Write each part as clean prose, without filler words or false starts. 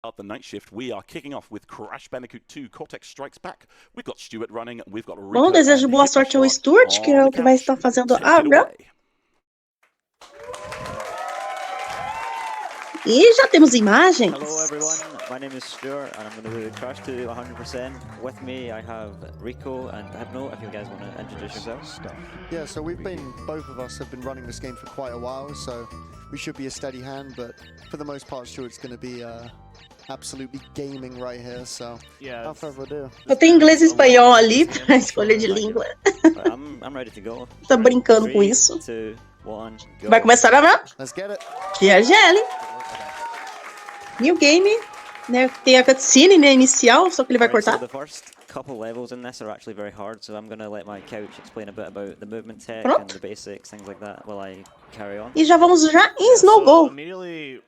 The night shift, we are kicking off with Crash Bandicoot 2 Cortex Strikes Back. We've got Stuart running, we've got Rico. Bom, desejo boa sorte ao Stuart, que é o que vai estar fazendo a run. E já temos imagens. Hello everyone, my name is Stuart and I'm going to do Crash 2 100%. With me I have Rico and Hypno, if you guys want to introduce yourselves. Yeah, so both of us have been running this game for quite a while, so we should be a steady hand, but for the most part Stuart's going to be absolutely gaming right here, so without further ado. Eu tenho inglês e espanhol ali pra escolha de língua. I'm ready to go. Tá brincando 3, com isso. 2, 1, go. Vai começar a run? Let's get it. Que é Gelli. New game, né? Tem a cutscene, né, inicial, só que ele vai cortar. So the first couple levels in this are actually very hard, so I'm going to let my couch explain a bit about the movement tech and the basics, things like that, while I carry on. E já vamos em Snow Go. Immediately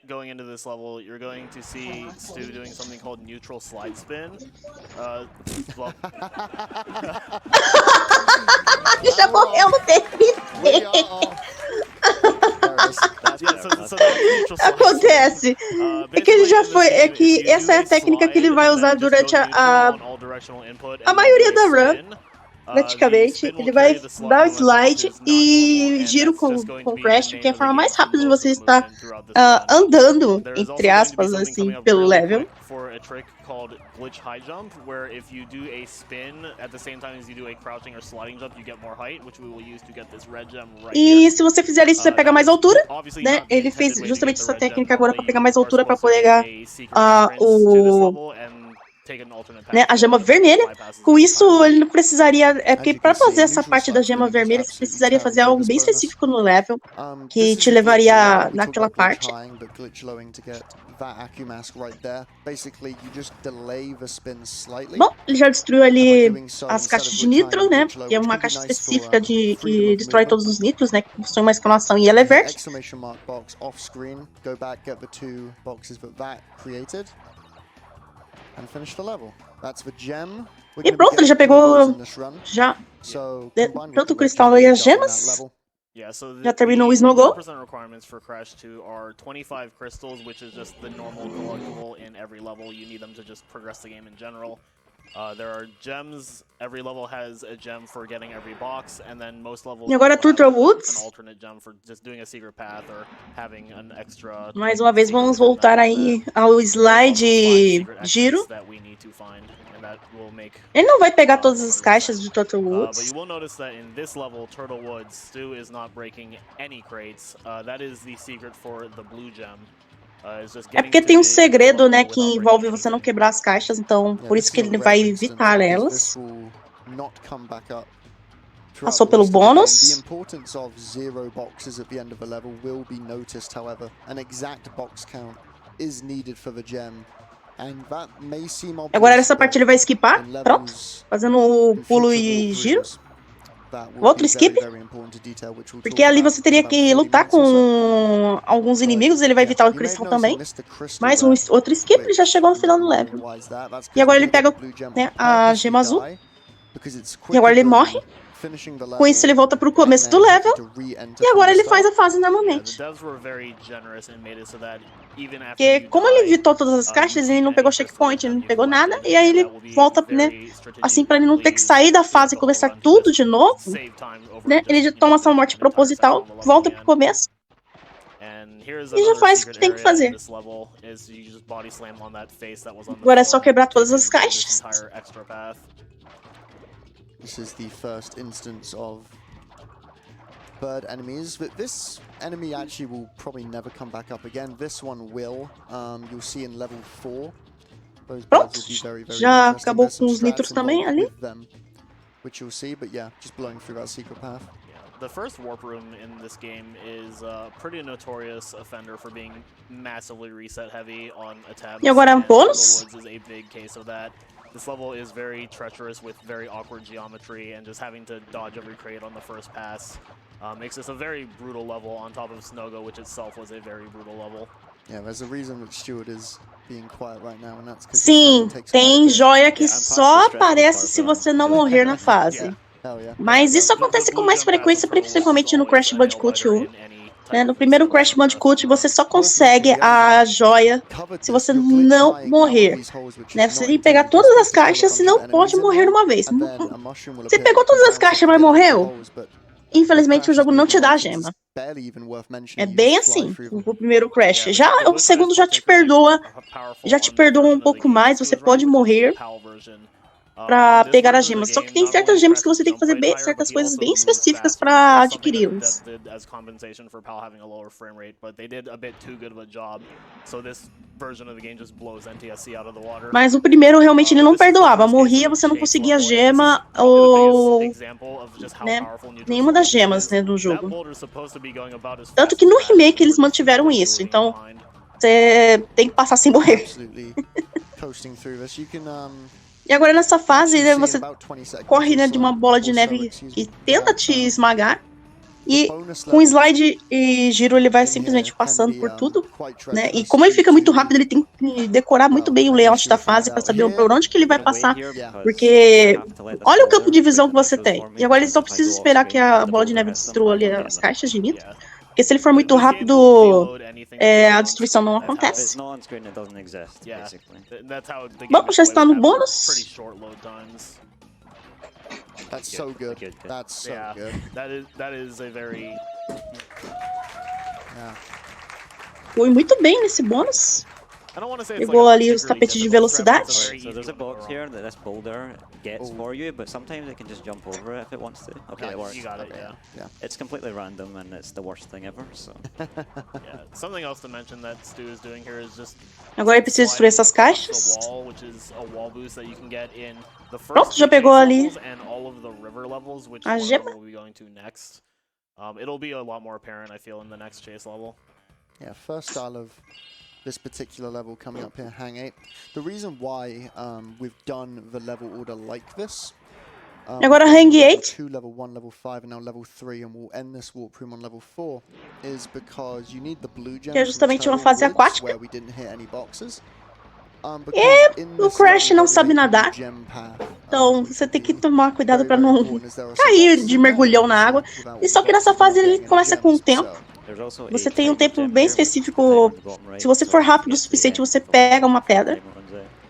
going into this level, you're going to see Stu doing something called neutral slide spin. Ele já morreu no TNT. Acontece. É que ele já foi. É que essa é a técnica que ele vai usar durante a maioria da run. Praticamente, ele vai dar o slide e giro com o Crash, que é a forma mais rápida de você estar andando, entre aspas, assim, pelo level. Called glitch high jump, where if you do a spin at the same time as you do a crouching or sliding jump, you get more height, which we will use to get this red gem right here. E se você fizer isso, você pega mais altura, né? Ele fez justamente essa técnica agora para pegar mais altura para poder pegar a gema vermelha. Com isso, ele não precisaria... É porque para fazer essa parte da gema vermelha, você precisaria fazer algo bem específico no level, que te levaria naquela parte. Bom, ele já destruiu ali as caixas de nitro, né? Que é uma caixa específica que destrói todos os nitros, né? Que possui uma exclamação e ela é verde. E pronto, ele já pegou tanto o cristal e as gemas. Já terminou o Snow Go. Requirements for Crash 2 are 25 crystals, which is just the normal collectible in every level. You need them to just progress the game in general. There are gems. Every level has a gem for getting every box, and then most levels e agora Turtle Woods. An alternate gem for just doing a secret path or having an extra. Mais uma vez vamos voltar aí ao slide giro. Ele não vai pegar todas as caixas de Turtle Woods. But you will notice that in this level, Turtle Woods, Stu is not breaking any crates. That is the secret for the blue gem. É porque tem um segredo, né, que envolve você não quebrar as caixas, então por isso que ele vai evitar elas. Passou pelo bônus. Agora nessa parte ele vai skipar, pronto, fazendo o pulo e giro. Outro skip, porque ali você teria que lutar com alguns inimigos, ele vai evitar o cristal também. Mais outro skip, ele já chegou no final do level. E agora ele pega, né, a gema azul. E agora ele morre. Com isso ele volta pro começo do level. E agora ele faz a fase normalmente. Porque como ele evitou todas as caixas, ele não pegou checkpoint, ele não pegou nada. E aí ele volta, né, assim, pra ele não ter que sair da fase e começar tudo de novo, né, ele já toma essa morte proposital, volta pro começo. E já faz o que tem que fazer. Agora é só quebrar todas as caixas. This is the first instance of bird enemies, but this enemy actually will probably never come back up again. This one will. You'll see in level 4. Pronto, já acabou com os nitros também ali. Which you'll see, but yeah, just blowing through that secret path. The first warp room in this game is a pretty notorious offender for being massively reset heavy on attacks. E agora é um bônus. Woods is a big case of that. This level is very treacherous with very awkward geometry, and just having to dodge every crate on the first pass makes this a very brutal level on top of Snow Go, which itself was a very brutal level. Yeah, there's a reason that Stuart is being quiet right now, and that's because sim, tem joia que só aparece se você não morrer na fase. Mas isso acontece com mais frequência, principalmente no Crash Bandicoot 1. né? No primeiro Crash Bandicoot, você só consegue a joia se você não morrer, né? Você tem que pegar todas as caixas e não pode morrer uma vez. Você pegou todas as caixas, mas morreu? Infelizmente, o jogo não te dá a gema. É bem assim, o primeiro Crash. Já o segundo já te perdoa um pouco mais, você pode morrer pra pegar as gemas. Só que tem certas gemas que você tem que fazer certas coisas bem específicas pra adquiri-las. Mas o primeiro realmente ele não perdoava. Morria, você não conseguia gema ou né, nenhuma das gemas, né, do jogo. Tanto que no remake eles mantiveram isso. Então você tem que passar sem morrer. E agora nessa fase, né, você corre, né, de uma bola de neve que tenta te esmagar. E com slide e giro ele vai simplesmente passando por tudo, né? E como ele fica muito rápido, ele tem que decorar muito bem o layout da fase para saber por onde que ele vai passar. Porque olha o campo de visão que você tem. E agora ele só precisa esperar que a bola de neve destrua ali as caixas de nitro. Porque se ele for muito rápido, a destruição não acontece. Bom, já está no bônus. That's so good. That's so good. That is a very. Foi muito bem nesse bônus. Pegou ali os tapetes de velocidade. So there's a box here that this boulder gets for you, but sometimes it can just jump over it if it wants to. Okay, it works. You got it, yeah. It's completely random and it's the worst thing ever. So. Yeah. Something else to mention that Stu is doing here is just. Agora ele precisa destruir essas caixas. Pronto, já pegou ali a gema. It'll be a lot more apparent, I feel, in the next chase level. Yeah, first style of this particular level coming up here, Hang 8. The reason why we've done the level order like this. Agora Hang 8. 2, level 1, level 5, and now level 3, and we'll end this walkthrough on level 4, is because you need the blue gems. Que é justamente uma fase aquática. Where we didn't hit any boxes. O Crash não sabe nadar, então você tem que tomar cuidado para não cair de mergulhão na água. E só que nessa fase ele começa com o tempo. Você tem um tempo bem específico. Se você for rápido o suficiente, você pega uma pedra.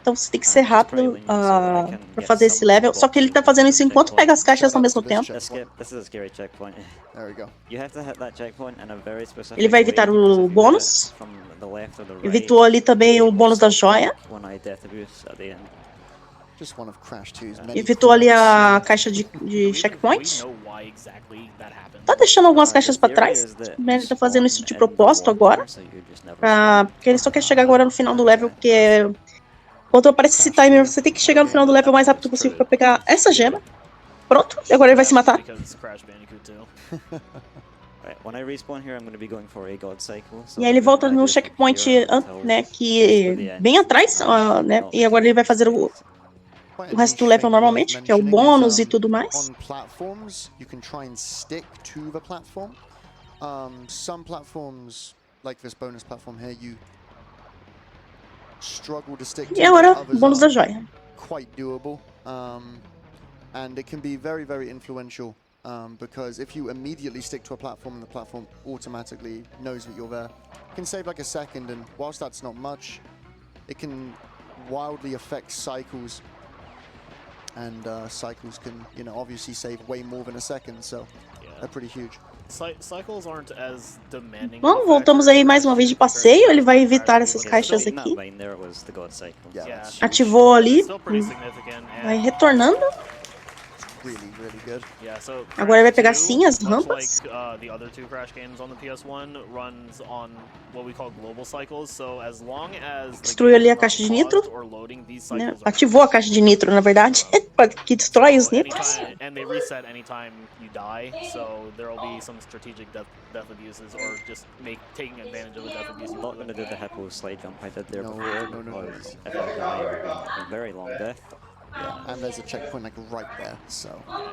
Então você tem que ser rápido pra fazer esse level. Só que ele tá fazendo isso enquanto pega as caixas ao mesmo tempo. Ele vai evitar o bônus. Evitou ali também o bônus da joia. Evitou ali a caixa de checkpoint. Tá deixando algumas caixas pra trás. Ele tá fazendo isso de propósito agora. Porque ele só quer chegar agora no final do level, porque quando aparece esse timer, você tem que chegar no final do level o mais rápido possível pra pegar essa gema. Pronto, e agora ele vai se matar. E aí ele volta no checkpoint, né, que bem atrás, né, e agora ele vai fazer o resto do level normalmente, que é o bônus e tudo mais. Some platforms, like this bonus platform here, you struggle to stick to. E agora, bônus da joia. Quite doable, and it can be very, very influential. Because if you immediately stick to a platform and the platform automatically knows that you're there, it can save like a second, and whilst that's not much, it can wildly affect cycles. And cycles can, you know, obviously save way more than a second, so they're pretty huge. Cycles aren't as demanding. Bom, voltamos aí mais uma vez de passeio. Ele vai evitar essas caixas aqui. Ativou ali. Vai retornando. Agora ele vai pegar sim as rampas. Destruiu ali a caixa de nitro. Né? Ativou a caixa de nitro, na verdade, que destrói os nitros. Yeah, and there's a checkpoint like right there, so.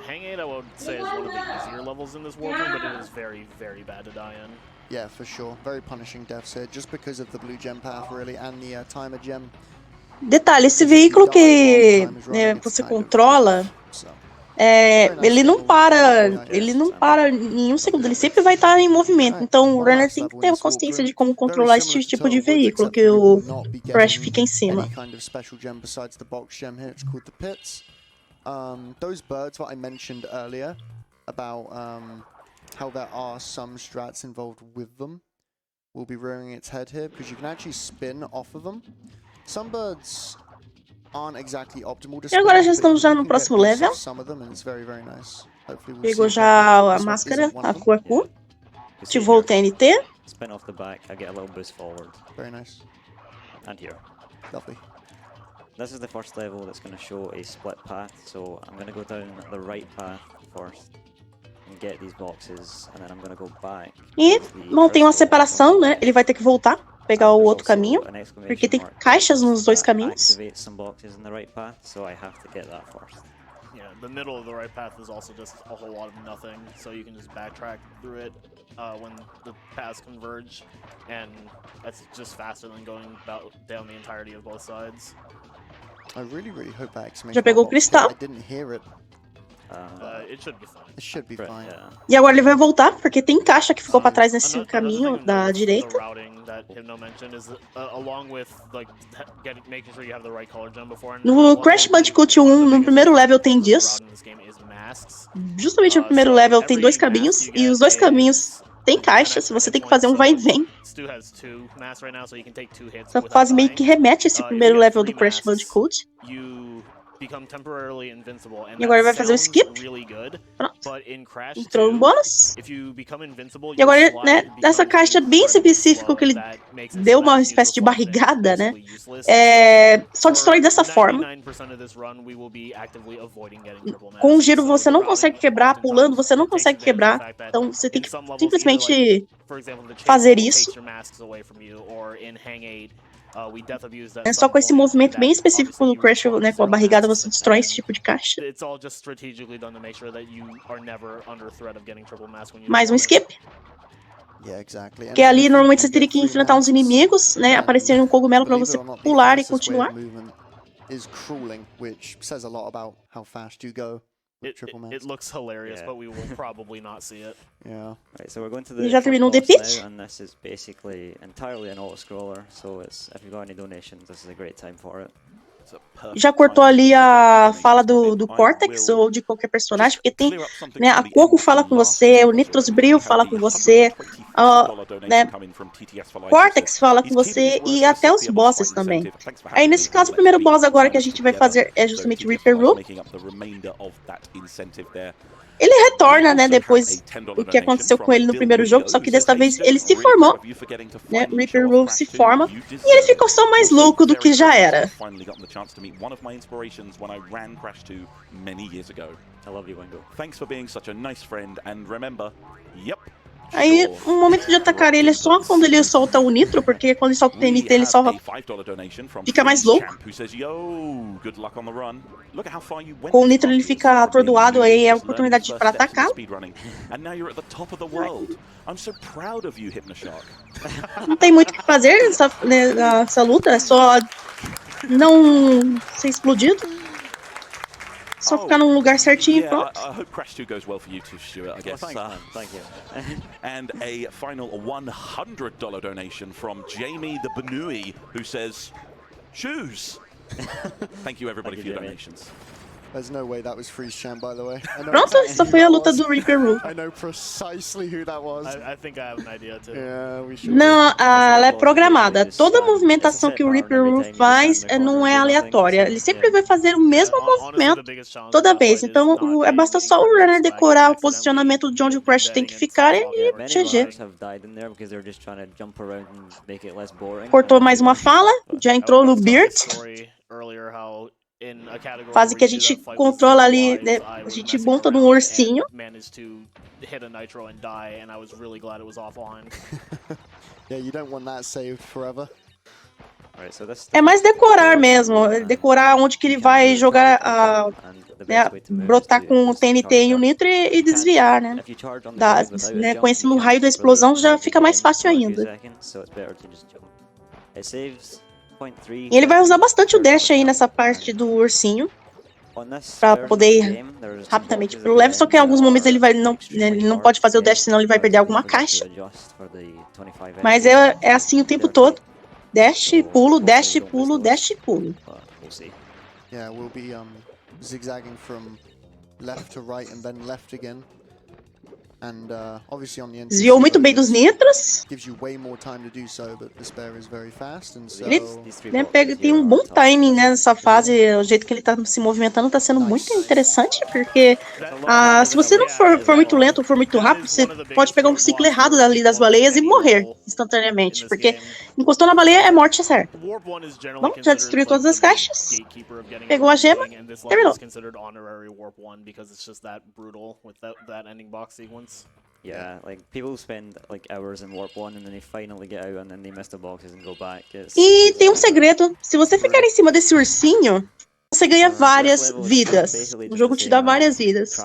Hang 8, I would say, is one of the easier levels in this walkthrough, but it is very, very bad to die in. Yeah, for sure. Very punishing deaths here, just because of the blue gem path, really, and the timer gem. Detalhe, esse veículo que você controla, ele não para em um segundo, ele sempre vai estar em movimento. Então o runner tem que ter consciência de como controlar esse tipo de veículo que o Crash fica em cima. Those birds, what I mentioned earlier about how there are some strats involved with them, will be rearing its head here because you can actually spin off of them. Some birds aren't exactly optimal to E spin agora off, já but estamos you já can no get próximo use level. of some of them, and it's very, very nice. Hopefully we'll Pegou see já a this one máscara, isn't one a of them. cor You see ativou o here, TNT. spin off the back, I get a little boost forward. Very nice. And here. Lovely. This is the first level that's going to show a split path, so I'm going to go down the right path first and get these boxes, and then I'm going to go back. E, bom, tem uma separação, né? Ele vai ter que voltar, pegar o outro caminho, porque tem caixas nos dois caminhos. Some boxes in the right path, so I have to get that first. Yeah, the middle of the right path is also just a whole lot of nothing, so you can just backtrack through it when the paths converge, and that's just faster than going down the entirety of both sides. I really, really hope that exclamation Já pegou o box hit. cristal. I didn't hear it. It should be fine. It should be fine. Yeah. E agora ele vai voltar, porque tem caixa que ficou pra trás nesse caminho da direita. The routing that Hypno mentioned is along with like making sure you have the right color gem before. No Crash Bandicoot 1, no primeiro level tem disso. Justamente no primeiro level tem dois caminhos, e os dois caminhos tem caixas, você tem que fazer um vai e vem. Essa fase meio que remete a esse primeiro level do Crash Bandicoot. E agora ele vai fazer o skip. Pronto. Entrou um bônus. E agora, né, nessa caixa bem específica que ele deu uma espécie de barrigada, né? Só destrói dessa forma. Com o giro você não consegue quebrar, pulando você não consegue quebrar. Então você tem que simplesmente fazer isso. É só com esse movimento bem específico do Crash, né, com a barrigada, você destrói esse tipo de caixa. Mais um skip. Porque ali normalmente você teria que enfrentar uns inimigos, né, aparecer um cogumelo pra você pular e continuar. It looks hilarious, but we will probably not see it. Yeah. Right, so we're going to the Já terminou o The Pit? now, and this is basically entirely an auto-scroller, so if you've got any donations, this is a great time for it. Já cortou ali a fala do Cortex ou de qualquer personagem, porque tem, né, a Coco fala com você, o Nitros Bril fala com você, né, Cortex fala com você e até os bosses também. Aí nesse caso o primeiro boss agora que a gente vai fazer é justamente Reaper Roof. Ele retorna, né, depois do que aconteceu com ele no primeiro jogo, só que dessa vez ele se formou, né, Reaper Roof se forma, e ele ficou só mais louco do que já era. Aí, o momento de atacar ele é só quando ele solta o nitro, porque quando ele solta o TNT ele só fica mais louco. Com o nitro ele fica atordoado, aí é a oportunidade para atacar. Não tem muito o que fazer nessa luta, é só não ser explodido. Só ficar num lugar certinho e pronto. I hope Crash 2 goes well for you too, Stuart, I guess. Thank you. And a final $100 donation from Jamie the Banui, who says, shoes. Thank you everybody for your donations. There's no way that was Freeze Champ, by the way. Pronto, essa foi a luta do Reaper Roof. I know precisely who that was. I think I have an idea too. Yeah, we should. Não, ela é programada. Toda movimentação que o Reaper Roof faz não é aleatória. Ele sempre vai fazer o mesmo movimento toda vez. Então, basta só o runner decorar o posicionamento de onde o Crash tem que ficar e GG. Cortou mais uma fala, já entrou no Beard. Fase que a gente controla ali, né, a gente monta num ursinho. É mais decorar mesmo, decorar onde que ele vai jogar, né, brotar com o TNT e o nitro e desviar, né, com esse raio da explosão já fica mais fácil ainda. E ele vai usar bastante o dash aí nessa parte do ursinho. pra poder ir rapidamente pro level, só que em alguns momentos ele não pode fazer o dash, senão ele vai perder alguma caixa. Mas é assim o tempo todo. Dash, pulo, dash, pulo, dash, pulo. Yeah, we'll be zigzagging from left to right and then left again. And obviously on the NTC Desviou muito bem dos nitros. gives you way more time to do so, but the spare is very fast, and so Ele tem um bom timing, né, nessa fase. O jeito que ele tá se movimentando tá sendo muito interessante, porque se você não for muito lento ou for muito rápido, você pode pegar um ciclo errado ali das baleias e morrer instantaneamente, porque encostou na baleia é morte certa. Bom, já destruiu todas as caixas. Pegou a gema, terminou. Yeah, like people spend like hours in Warp 1 and then they finally get out and then they miss the boxes and go back. E tem um segredo, se você ficar em cima desse ursinho, você ganha várias vidas. O jogo te dá várias vidas.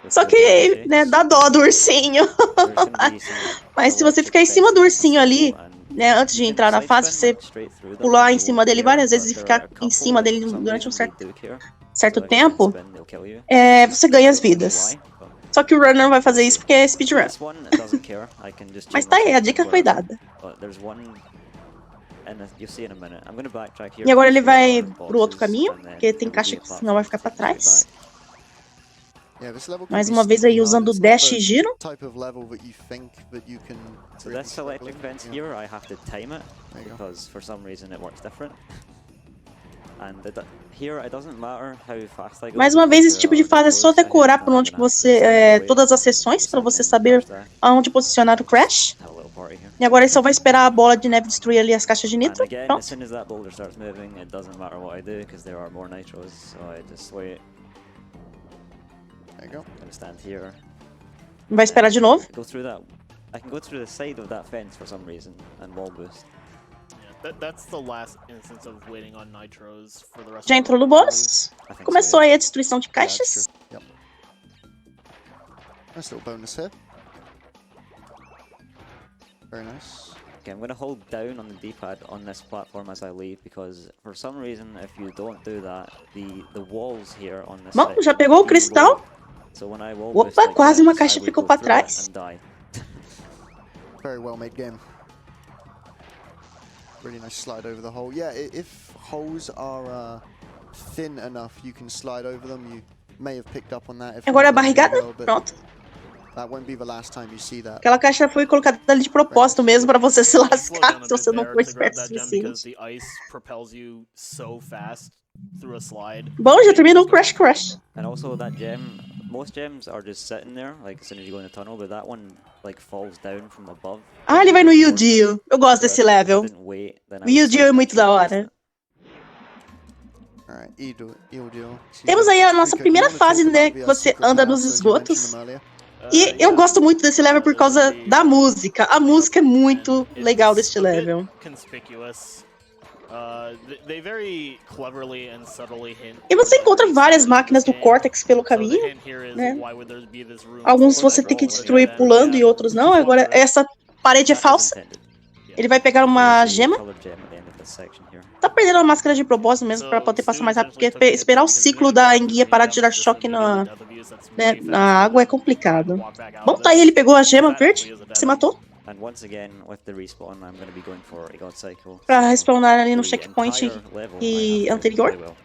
Só que, né, dá dó do ursinho. Mas se você ficar em cima do ursinho ali, né, antes de entrar na fase, você pular em cima dele várias vezes e ficar em cima dele durante um certo tempo, você ganha as vidas. Só que o runner não vai fazer isso porque é speedrun. Mas tá aí, a dica foi dada. E agora ele vai pro outro caminho, porque tem caixa que senão vai ficar pra trás. Mais uma vez aí usando o dash e giro. So this electric fence here, I have to time it because for some reason it works different. And here it doesn't matter how fast I go. Mais uma vez, esse tipo de fase é só decorar por onde você todas as sessões para você saber aonde posicionar o crash. E agora ele só vai esperar a bola de neve destruir ali as caixas de nitro. Pronto. As soon as that boulder starts moving, it doesn't matter what I do because there are more nitros, so I just wait. There you go. I'm gonna stand here. Vai esperar de novo. Go through that. I can go through the side of that fence for some reason and wall boost. That's the last instance of waiting on nitros for the rest. Já entrou no bônus. Começou aí a destruição de caixas. Yep. Nice little bonus here. Very nice. Okay, I'm going to hold down on the D-pad on this platform as I leave because for some reason if you don't do that, the walls here on this Bom, já pegou o cristal. So when I wall Opa, like quase this, uma caixa I ficou would pra go through it trás. and die. Very well made game. Really nice slide over the hole. Yeah, if holes are thin enough, you can slide over them. You may have picked up on that. If Agora a not, barrigada. well, but Pronto. that won't be the last time you see that. Aquela caixa foi colocada ali de propósito mesmo para você se lascar se você não for esperto o suficiente. Bom, já terminou o Crash Crash. And also that gem, most gems are just sitting there, like as soon as you go in the tunnel, but that one like falls down from above. Ah, ele vai no Yu-Gi-Oh! Eu gosto desse level. O Yu-Gi-Oh! É muito da hora. Temos aí a nossa primeira fase, né, que você anda nos esgotos. E eu gosto muito desse level por causa da música. A música é muito legal deste level. E você encontra várias máquinas do Cortex pelo caminho, né? Alguns você tem que destruir pulando e outros não. Agora essa parede é falsa. Ele vai pegar uma gema. Tá perdendo a máscara de propósito mesmo pra poder passar mais rápido, porque esperar o ciclo da enguia parar de gerar choque na água é complicado. Bom, tá aí, ele pegou a gema verde, se matou. Pra respawnar ali no checkpoint anterior.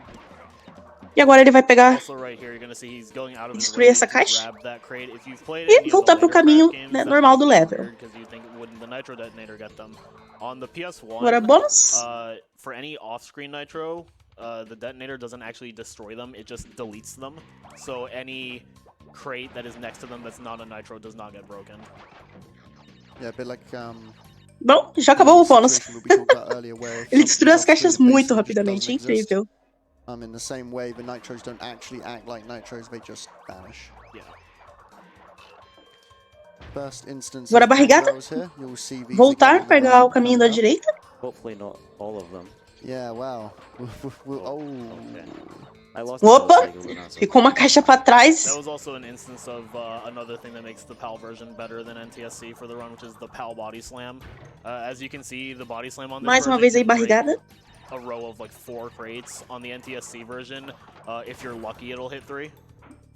E agora ele vai pegar e destruir essa caixa e voltar pro caminho, né, normal do level. Agora bônus. For any off-screen nitro, the detonator doesn't actually destroy them, it just deletes them. So any crate that is next to them that's not a nitro does not get broken. Yeah, but like, bom, já acabou o bônus. Ele destruiu as caixas muito rapidamente, é incrível. In the same way, the nitros don't actually act like nitros, they just vanish. Yeah. First instance agora a barrigada. Voltar, pegar o caminho da direita. Hopefully not all of them. Yeah, wow. Oh. Opa! Ficou uma caixa pra trás. That was also an instance of another thing that makes the PAL version better than NTSC for the run, which is the PAL body slam. As you can see, the body slam on this mais uma vez aí barrigada. a row of like 4 crates. On the NTSC version, if you're lucky, it'll hit 3.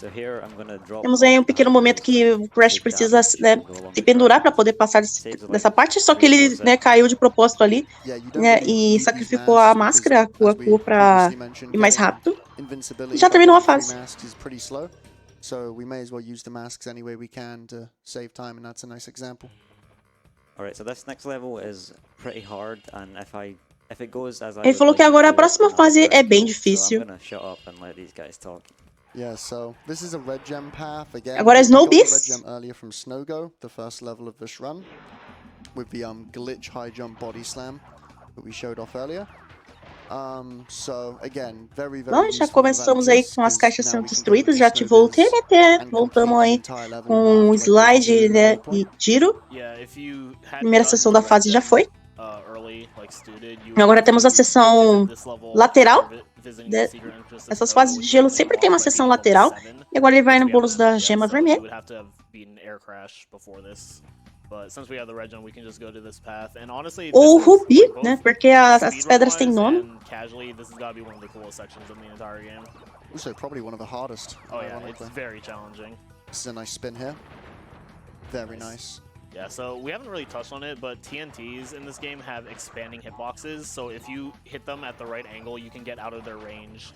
So here I'm gonna drop Temos aí um off pequeno and momento que o Crash take precisa, damage né, and go along se the pendurar track. para poder passar Saves like dessa parte, só que 3 or ele, 4 né, caiu de propósito ali, Yeah, you don't né, really e need these sacrificou a masks, máscara, a because, as we cor para previously mentioned, ir mais getting rápido. invincibility E já by terminou a getting 3 fase. masks is pretty slow. So we may as well use the masks any way we can to save time, and that's a nice example. Alright, so this next level is pretty hard, and if it goes as I Ele would falou like que it agora a to, próxima then I'll fase let é it bem go. So I'm difícil. gonna shut up and let these guys talk. Yeah, so this is a red gem path again. Agora é We got the red Snowbeast. gem earlier from Snowgo, the first level of this run, with the glitch high jump body slam that we showed off earlier. So again, very Bom, já useful começamos aí advantages, com as 'cause caixas now sendo we can go destruídas, into já ativou o Snowbiz TNT, and voltamos complete the aí entire level com in um half like we did slide, at né, any point. e tiro. Yeah, if you had Primeira done sessão the da red fase já gem, foi. early, like Stu did, you Agora have temos a to sessão visit this level lateral. after visiting De- the secret entrance of Essas Snowgo, fases de which is gelo only sempre tem uma unlocked by sessão being level lateral. 7, E agora ele vai since no we bônus haven't da done it yet, gema so you vermelha. would have to have beaten air crash before this. But since we have the red gem, we can just go to this path. And honestly, Ou this is, Rubi, like, both né, porque as pedras têm speedrun-wise nome. and casually, this has got to be one of the coolest sections in the entire game. Also, probably one of the hardest. Oh yeah, it's ironically. very challenging. This is a nice spin here. Very nice. Yeah, so we haven't really touched on it, but TNTs in this game have expanding hitboxes, so if you hit them at the right angle, you can get out of their range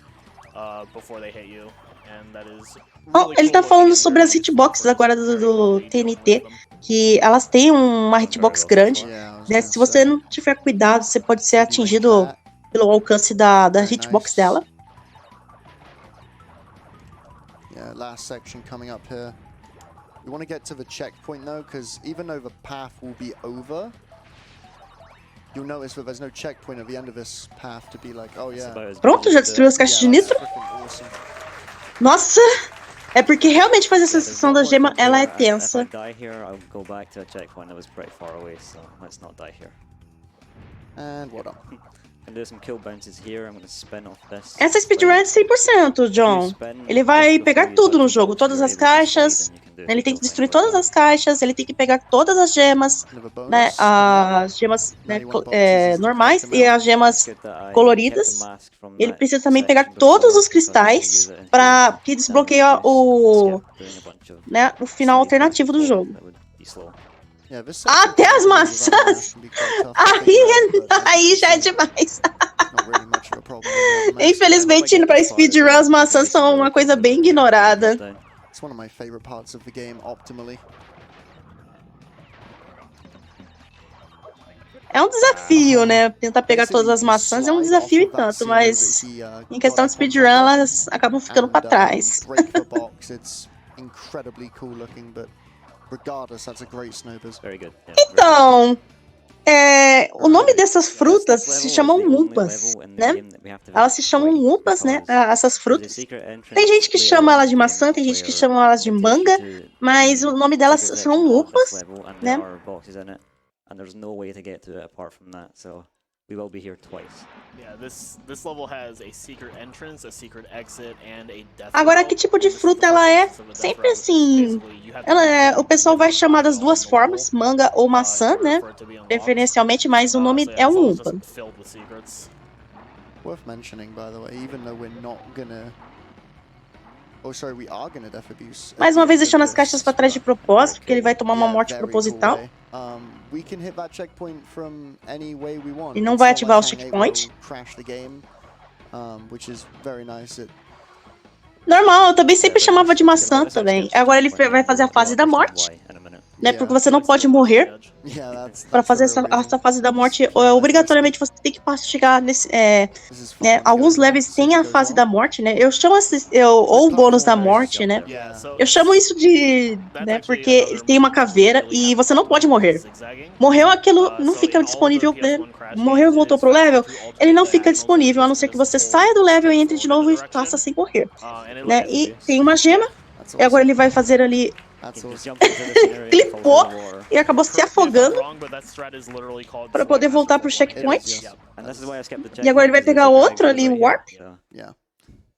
before they hit you, and that is really Ele cool tá falando looking and sobre very as useful hitboxes for agora very do quickly dealing with TNT, them. que elas têm uma hitbox grande, Yeah, I was né? gonna Se você say. não tiver cuidado, você pode ser Maybe like atingido that. pelo alcance da Very hitbox nice. dela. Yeah, last section coming up here. We want to get to the checkpoint though, because even though the path will be over, you'll notice that there's no checkpoint at the end of this path to be like, oh It's yeah. about as Pronto, good já as destruiu as the- caixas de Yeah, that's nitro. freaking awesome. Nossa! É porque realmente fazer essa Yeah, there's sessão one da more gema, thing ela é here. If I tensa. die here, I'll go back to a checkpoint that was pretty far away, so let's not die here. And well done. Can do some kill bounces here. I'm gonna spin off this. Essa speedrun é de 100%, John. Ele vai pegar tudo no jogo, todas as caixas. Ele tem que destruir todas as caixas, ele tem que pegar todas as gemas, Another bonus. né? As gemas, né, normais e as gemas coloridas. Ele precisa também pegar todos os cristais para que desbloqueie né, o final alternativo do jogo. Yeah, this Até as section maçãs! can be quite tough to figure out, but Aí já é it's demais. not really much of a problem when you have the mask. Infelizmente, indo pra speedrun, as maçãs são uma coisa bem ignorada. It's one of my favorite parts of the game, optimally. É um desafio, né? Tentar pegar todas as maçãs é um desafio e tanto, mas em questão de speedrun, elas acabam ficando pra trás. Break the box. It's incredibly cool looking, but regardless, that's a great Snowbiz. Very good. Yeah, Então, o nome dessas frutas se chamam umpas, né? Elas se chamam umpas, né? Essas frutas. Tem gente que chama elas de maçã, tem gente que chama elas de manga, mas o nome delas são umpas, né? And there's no way to get to it apart from that, so we will be here twice. Yeah, this level has a secret entrance, a secret exit, and a death Agora, row. que tipo de And this is fruta the ela first é? instance of a death Sempre row. assim. Basically, you have to O pessoal vai chamar das duas on the formas, level, manga ou maçã, in order né? for it to be unlocked. Preferencialmente, mas o nome So yeah, é this um level's umpa. just filled with secrets. Worth mentioning, by the way, even though we're not gonna... Oh, sorry, we are gonna death abuse. Mais uma vez deixando as caixas pra trás de propósito, porque ele vai tomar uma Yeah, morte very proposital. cool way. We can hit that checkpoint from any way we want. E não It's vai not ativar like o Hang 8 checkpoint. will crash the game, which is very nice. Normal, eu também sempre chamava de maçã também. Agora ele vai fazer a fase da morte, né? Porque você não pode morrer. Yeah, Pra that's fazer the real reason. essa fase da morte, obrigatoriamente você tem que chegar nesse. This is fun Né, when alguns goes levels on, têm super a goes fase on. da morte, né? Eu chamo ou o bônus da morte, né? Yeah, so Eu chamo isso de. that's Né, actually porque another ele tem uma movement caveira that really e has você não pode morrer. zigzagging. Morreu aquilo, não So fica in all disponível, of the né? PS1 Crash Morreu e games, voltou it is pro level, faster to alternate ele não fica diagonals disponível, a não than ser que just você hold saia do level e shift entre de hold in novo the e direction. faça sem correr. And it Né? lets E you- tem uma gema, That's e agora awesome. ele vai fazer ali, That's awesome. clipou e acabou se Correct me if I'm afogando wrong, but that strat is literally called para Fly poder Master voltar pro 418. checkpoint. Yes. E agora ele vai pegar outro ali, o Warp. Yeah.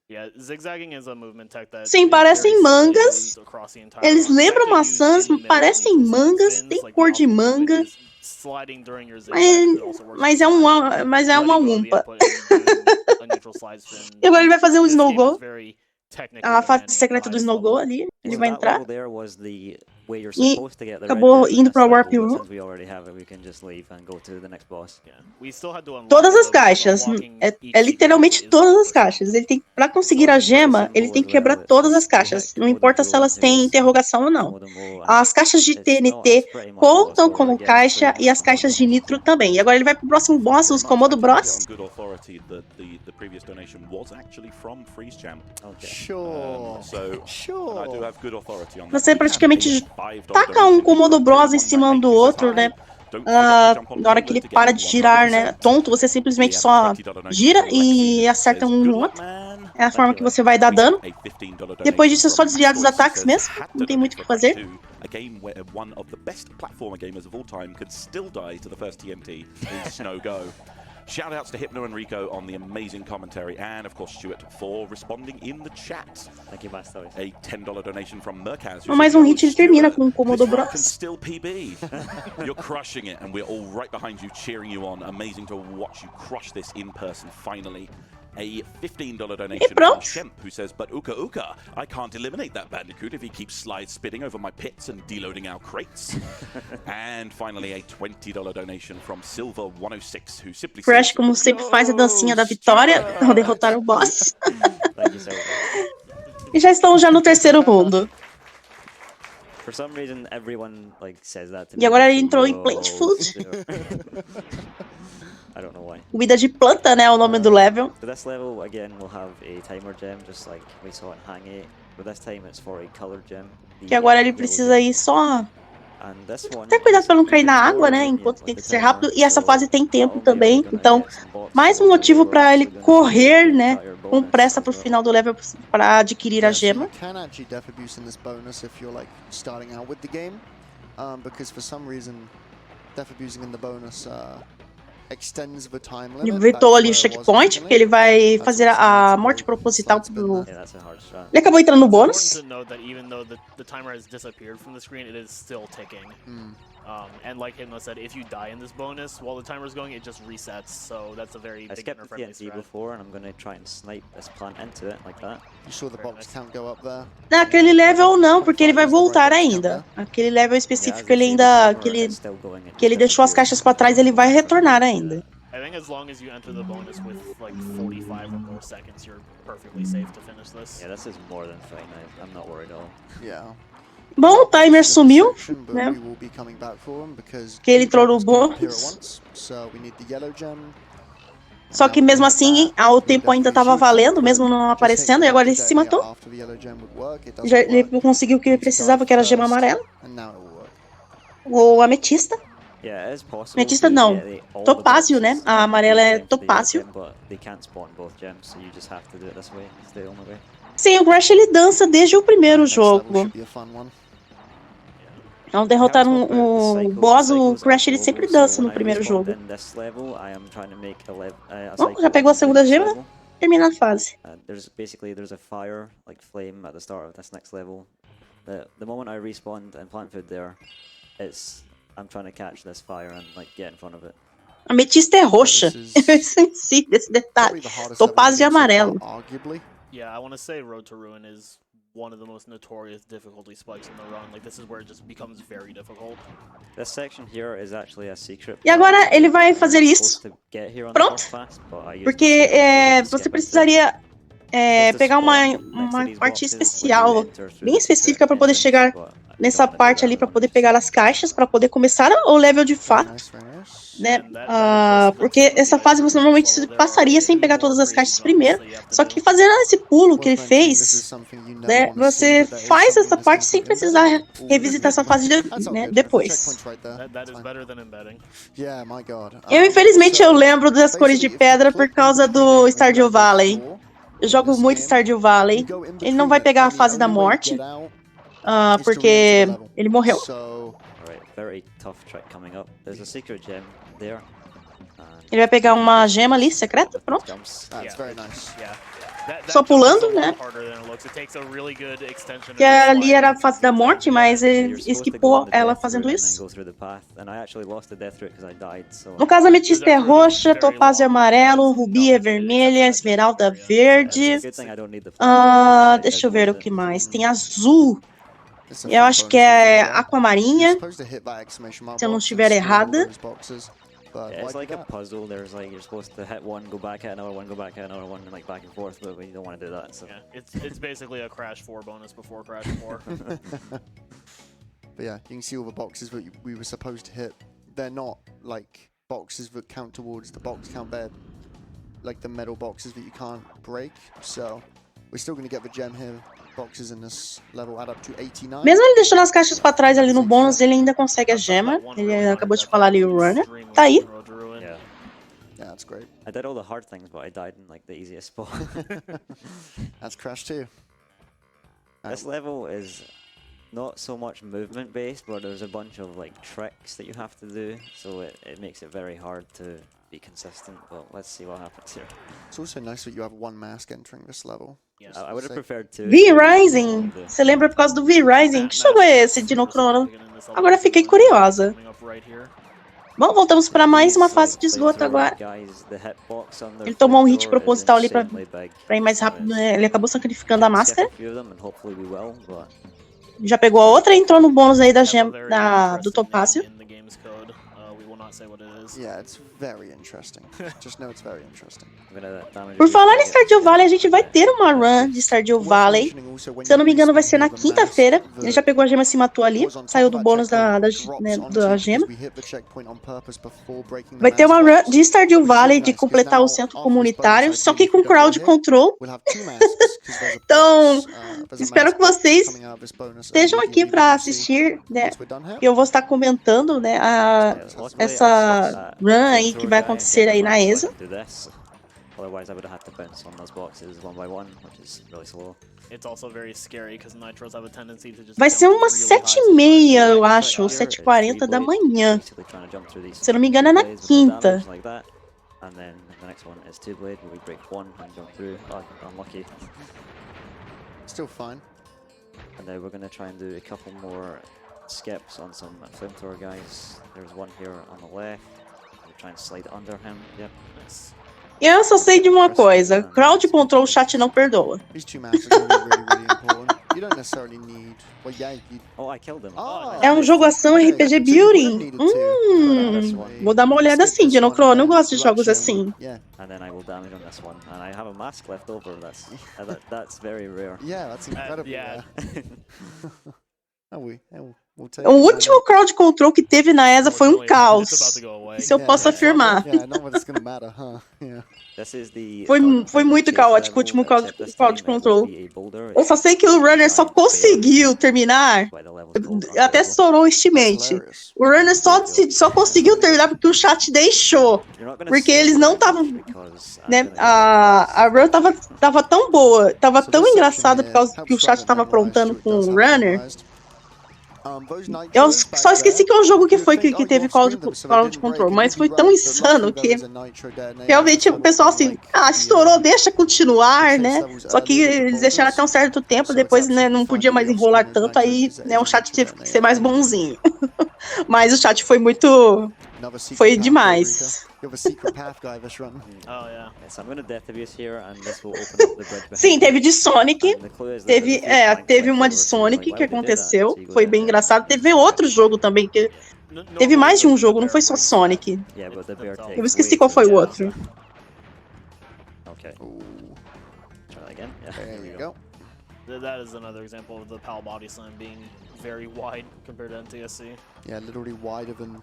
Yeah, zigzagging is a movement tech that Sim, is parecem very similarly mangas. used across the entire Eles run. It's lembram actually used maçãs, in the middle parecem when you pull mangas, spins, tem like cor the de opposite manga. movement is sliding during your zigzag also works. Mas é uma umpa. E agora ele vai fazer um Snow Go. A fase secreta do Snow Go ali. Ele vai entrar. E acabou indo pra Warp Room. Todas as caixas. É literalmente todas as caixas. Ele tem, pra conseguir a gema, ele tem que quebrar todas as caixas. Não importa se elas têm interrogação ou não. As caixas de TNT contam como caixa e as caixas de nitro também. E agora ele vai pro próximo boss, os Komodo Bros. Você praticamente taca um Komodo Bros em cima um do outro, né? Na hora que ele para de girar, né? Tonto, você simplesmente só gira e acerta um no outro. É a forma que você vai dar dano. Depois disso é só desviar dos ataques mesmo. Não tem muito o que fazer. A game where one of the best platformer gamers of all time could still die to the first TNT in Snow Go. Shoutouts to Hypno and Rico on the amazing commentary, and of course Stuart for responding in the chat. Thank you, Master. A $10 donation from Merkaz. Mais um hit ele termina com um Komodo Bros. Still PB. You're crushing it, and we're all right behind you, cheering you on. Amazing to watch you crush this in person finally. A $15 donation from Shemp, who says, but Uka Uka, I can't eliminate that Bandicoot if he keeps slide spitting over my pits and deloading our crates. And finally, a $20 donation from Silver106, who simply Crash, como sempre, faz a dancinha da vitória ao derrotar o boss. E já estão no terceiro mundo. E agora ele entrou em Plant Food. I don't know why. Comida de planta, né, é o nome do level. For this level, again, we'll have a timer gem, just like we saw in Hang 8. But this time it's for a color gem. Que agora ele precisa ir só... Ter cuidado pra não cair na água, né, enquanto tem que ser rápido. E essa fase tem tempo também, então mais um motivo pra ele correr, né, com pressa pro final do level pra adquirir a gema. Ele evitou ali o checkpoint, porque ele vai fazer a morte proposital pro... Ele acabou entrando no bônus. And like Hypno said, if you die in this bonus while the timer is going, it just resets. So that's a very beginner-friendly strat. Before, and I'm going to try and snipe this plant into it like that. You saw the box count go up there. Naquele level não, porque ele vai voltar ainda. Aquele level específico ele ainda que ele deixou as caixas para trás, ele vai retornar ainda. I think as long as you enter the bonus with like 45 or more seconds, you're perfectly safe to finish this. Yeah, this is more than fine. I'm not worried at all. Yeah. Bom, o timer sumiu, né? Que ele entrou no bônus. Só que mesmo assim, o tempo ainda estava valendo, mesmo não aparecendo, e agora ele se matou. Ele conseguiu o que ele precisava, que era a gema amarela. Ou ametista. Ametista não, topázio, né? A amarela é topázio. Sim, o Crash ele dança desde o primeiro jogo. Ao derrotar um boss, o Crash ele sempre dança no primeiro jogo. Bom, já pegou a segunda gema? Termina a fase. There's a fire, like flame, at the start of this next level. The moment I respawned and plant food there, I'm trying to catch this fire and like get in front of it. A ametista é roxa. Eu esqueci desse detalhe. Topázio e amarelo. Yeah, I want to say Road to Ruin is one of the most notorious difficulty spikes in the run. Like, this is where it just becomes very difficult. This section here is actually a secret. E agora ele vai fazer isso. Pronto. Porque você precisaria pegar uma parte especial, bem específica para poder chegar nessa parte ali, para poder pegar as caixas, para poder começar o level de fato, né? Porque essa fase você normalmente passaria sem pegar todas as caixas primeiro, só que fazendo esse pulo que ele fez, né, você faz essa parte sem precisar revisitar essa fase depois. Infelizmente eu lembro das cores de pedra por causa do Stardew Valley. Eu jogo muito Stardew Valley. Ele não vai pegar a fase da morte, porque ele morreu. Very tough trick coming up. There's a secret gem there, and Ele vai pegar uma gema ali, secreta, pronto. Jumps. That's very nice. Só pulando, né? Que ali era a fase da morte, mas ele esquipou ela fazendo isso. No caso, a ametista é roxa, topázio é amarelo, rubi é vermelha, esmeralda verde. Deixa eu ver o que mais. Tem azul. Eu acho que é aquamarinha, se eu não estiver errada. Yeah, it's like a puzzle. There's like you're supposed to hit one, go back, hit another one, go back, hit another one, and like back and forth. But we don't want to do that. So. Yeah, it's basically a Crash 4 bonus before Crash 4. But yeah, you can see all the boxes that we were supposed to hit. They're not like boxes that count towards the box count. They're like the metal boxes that you can't break. So we're still going to get the gem here. Boxes in this level add up to 89. Mesmo ele deixando as caixas pra trás ali no bônus, ele ainda consegue a gema. Ele acabou de falar ali o runner. Tá aí. Yeah. Yeah, that's great. I did all the hard things, but I died in like the easiest spot. That's Crash 2. This level is not so much movement based, but there's a bunch of like tricks that you have to do, so it makes it very hard to be consistent. But let's see what happens here. It's also nice that you have one mask entering this level. Yes. I would have preferred two. V-Rising. Você lembra por causa do V-Rising? Que jogo é esse, Dinocrono? Agora fiquei curiosa. Bom, voltamos para mais uma fase de esgoto agora. Ele tomou um hit proposital ali para ir mais rápido, né? Ele acabou sacrificando a máscara. Já pegou a outra e entrou no bônus aí da gema do topázio. Yeah, it's very interesting. Just know it's very interesting. Por falar em Stardew Valley, a gente vai ter uma run de Stardew Valley. Se eu não me engano, vai ser na quinta-feira. Ele já pegou a gema, se matou ali. Saiu do bônus da gema. Vai ter uma run de Stardew Valley de completar o centro comunitário, só que com crowd control. Então, espero que vocês estejam aqui para assistir, né? Eu vou estar comentando, né, essa run aí que vai acontecer aí na ESA. Otherwise, I would have had to bounce on those boxes one by one, which is really slow. It's also very scary because nitros have a tendency to just. Vai ser umas 7h30, eu acho, ou 7h40 da manhã. Se eu não me engano, é na quinta. And then the next one is two blade, where we break one and jump through. Oh, unlucky. Still fine. And then we're going to try and do a couple more skips on some flamethrower guys. There's one here on the left. We'll try and slide under him. Yep. Nice. Eu só sei de uma coisa, crowd control o chat não perdoa. These two masks are really important. You don't necessarily need. Well, yeah, you... Oh, I killed him. É um jogo ação RPG Building. Vou dar uma olhada assim, Dinocrono. Eu gosto de jogos assim. And then I will damage on this one, and I have a mask left over. That's very rare. Yeah, that's incredibly yeah. rare. O último crowd control que teve na ESA foi um caos. Isso eu posso afirmar. Foi muito caótico o último crowd control. Eu só sei que o runner só conseguiu terminar. Até estourou o estimate. O runner só conseguiu terminar porque o chat deixou. Porque eles não estavam. Né, a run tava tão boa, tava tão engraçada por causa que o chat tava aprontando com o runner. Eu só esqueci que é um jogo que teve crowd control, mas foi tão insano que realmente o pessoal assim, estourou, deixa continuar, né? Só que eles deixaram até um certo tempo, depois, né, não podia mais enrolar tanto, aí, né, o chat teve que ser mais bonzinho. Mas o chat foi demais. Sim, teve de Sonic. Teve uma de Sonic que aconteceu. Foi bem engraçado. Teve outro jogo também que. Teve mais de um jogo, não foi só Sonic. Eu esqueci qual foi o outro. That is another example of the PAL body slam being very wide compared to NTSC. Yeah, literally wider than.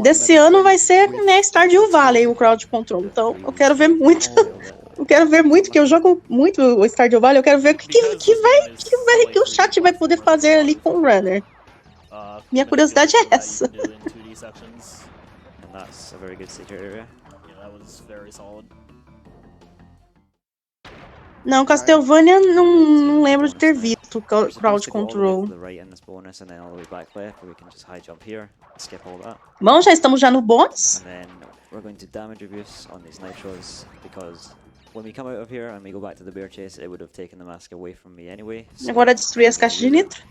Desse ano vai ser, né, Stardew Valley o crowd control. Então, eu quero ver muito. Eu quero ver muito, que eu jogo muito o Stardew Valley. Eu quero ver o que o chat vai poder fazer ali com o runner. Minha curiosidade é essa. Não, Castlevania não lembro de ter visto. alto We're crowd supposed to go all the way control. to the right in this bonus and then all the way back left, but we can just high jump here, skip all that. Bom, já estamos já no bônus. And then we're going to damage abuse on these nitros because when we come out of here and we go back to the bear chase, it would have taken the mask away from me anyway. So Agora destruir as caixas de nitro.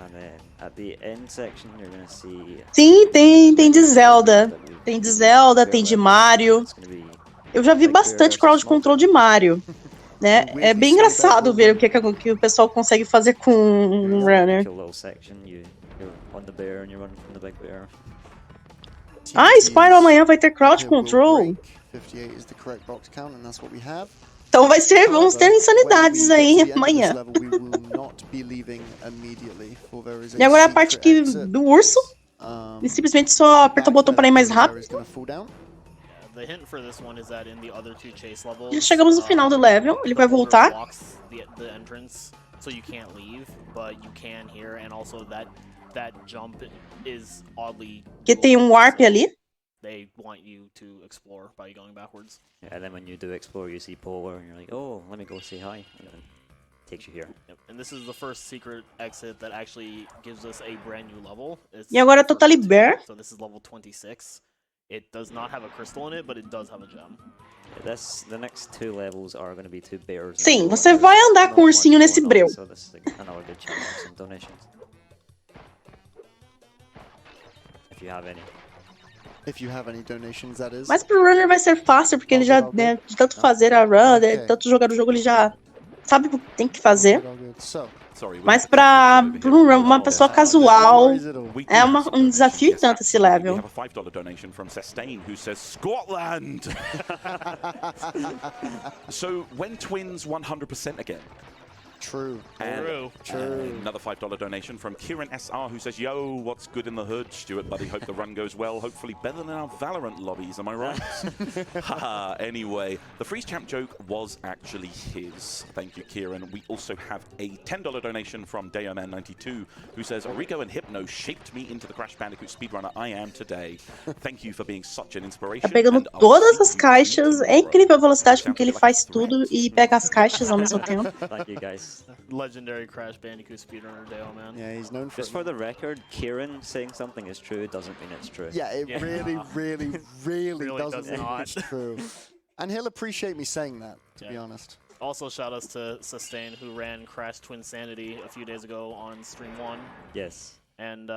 And then at the end section, you're gonna see. Sim, tem de Zelda. Tem de Zelda, tem de Mario. Eu já vi bastante crowd control de Mario. Né? É bem engraçado ver o que o pessoal consegue fazer com um runner. Ah, Spyro amanhã vai ter crowd control. 58 is the correct box count, and that's what we have. Então vamos ter insanidades aí amanhã. E agora a parte do urso. Ele simplesmente só aperta o botão para ir mais rápido. Já chegamos no final do level, ele vai voltar. Porque tem um warp ali. They want you to explore by going backwards. Yeah, and then when you do explore, you see Polar, and you're like, oh, let me go say hi, and then it takes you here. Yep. And this is the first secret exit that actually gives us a brand new level. E agora Totally Bear. So this is level 26. It does not have a crystal in it, but it does have a gem. Yeah, the next two levels are going to be two bears. Sim, você vai andar com o ursinho nesse breu. So this is another good chance for some donations. If you have any. If you have any donations, that is. Mas pro runner vai ser fácil, porque ele já, né, de tanto fazer a run, de tanto jogar o jogo, ele já sabe o que tem que fazer. Mas pra uma pessoa casual, é um desafio e tanto esse level. We have a $5 donation from Sustain who says Scotland. So when twins 100% again? True. Another $5 donation from Kieran SR who says, yo, what's good in the hood? Stuart, buddy, hope the run goes well. Hopefully better than our Valorant lobbies, am I right? Haha, anyway, the freeze champ joke was actually his. Thank you, Kieran. We also have a $10 donation from Dayoman92 who says, Rico and Hypno shaped me into the Crash Bandicoot speedrunner I am today. Thank you for being such an inspiration. Tá pegando todas as caixas, é incrível a velocidade com que ele faz tudo e pega as caixas ao mesmo tempo. Thank you, guys. Legendary Crash Bandicoot speedrunner Dale, man. Yeah, he's known for Just for the record, Kieran saying something is true doesn't mean it's true. Yeah, it really doesn't mean it's true. And he'll appreciate me saying that, to be honest. Also, shout outs to Sustain, who ran Crash Twin Sanity a few days ago on Stream 1. Yes. And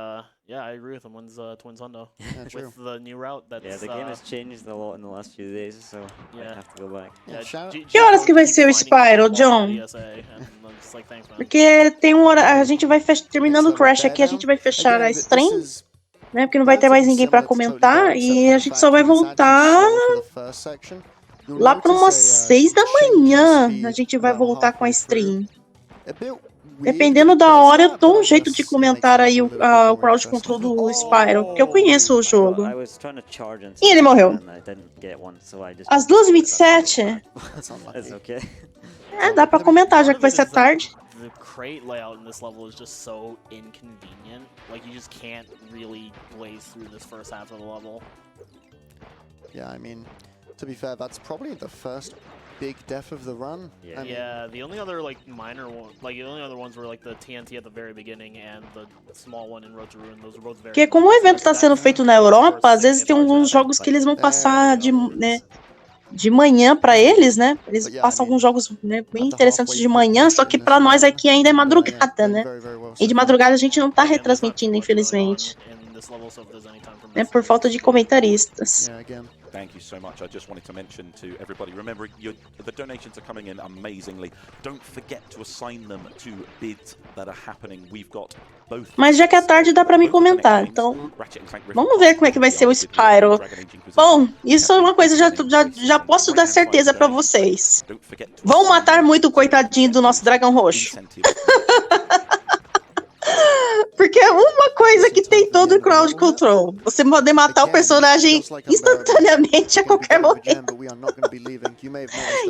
yeah, I agree with him. When's Twin Hundo? Yeah, true. With the new route. That's, Yeah, the game has changed a lot in the last few days, so I have to go back. Yeah, Que horas que vai ser o Spyro, John? Porque tem uma hora, a gente vai terminando o Crash aqui, a gente vai fechar a stream, né? Porque não vai ter mais ninguém pra comentar e a gente só vai voltar lá para umas 6 da manhã. A gente vai voltar com a stream. Dependendo da hora, eu dou um jeito de comentar aí o crowd control do Spyro, porque eu conheço o jogo. E ele morreu. Às 2h27? É, dá pra comentar, já que vai ser tarde. The crate layout in this level is just so inconvenient. Like, you just can't really blaze through this first half of the level. Yeah, I mean, to be fair, that's probably the first big death of the run. Yeah, yeah, the only other like minor one, like the only other ones were like the TNT at the very beginning and the small one in Road to Ruin. Those were both very. Porque como o evento está sendo feito na Europa, às vezes tem alguns jogos que eles vão passar de manhã para eles, né? Eles passam alguns jogos, né, bem interessantes de manhã, só que para nós aqui ainda é madrugada, né? E de madrugada a gente não tá retransmitindo, infelizmente. É por falta de comentaristas. Thank you so much. I just wanted to mention to everybody, remember, the donations are coming in amazingly. Don't forget to assign them to bids that are happening. We've got both. Mas já que é tarde, dá pra me comentar, então vamos ver como é que vai ser o Spyro. Bom, isso é uma coisa já posso dar certeza pra vocês. Vão matar muito o coitadinho do nosso dragão roxo. Porque é uma coisa que tem todo o crowd control. Você poder matar o personagem instantaneamente a qualquer momento.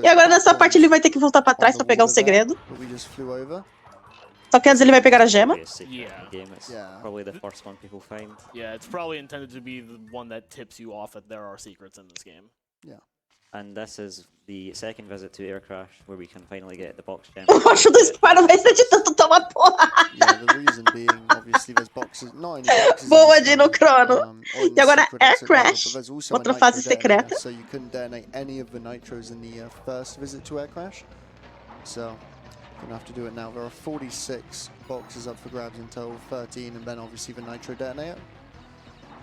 E agora nessa parte ele vai ter que voltar pra trás pra pegar o segredo. Só que antes ele vai pegar a gema. Yeah, it's probably intended to be the one that tips you off that there are secrets in this game. Yeah. And this is the second visit to Air Crash, where we can finally get the box gem. Eu acho do Spyro vai ser de tanto tomar porrada. Yeah, the reason being, obviously, there's boxes, not only boxes Boa, in the Dino sky, Crono. or in E the agora secret Air exit level, Crash, but there's also a outra nitro fase detonator, secreta. so you couldn't detonate any of the nitros in the first visit to Air Crash. So, you're gonna have to do it now. There are 46 boxes up for grabs in total, 13, and then obviously the nitro detonator,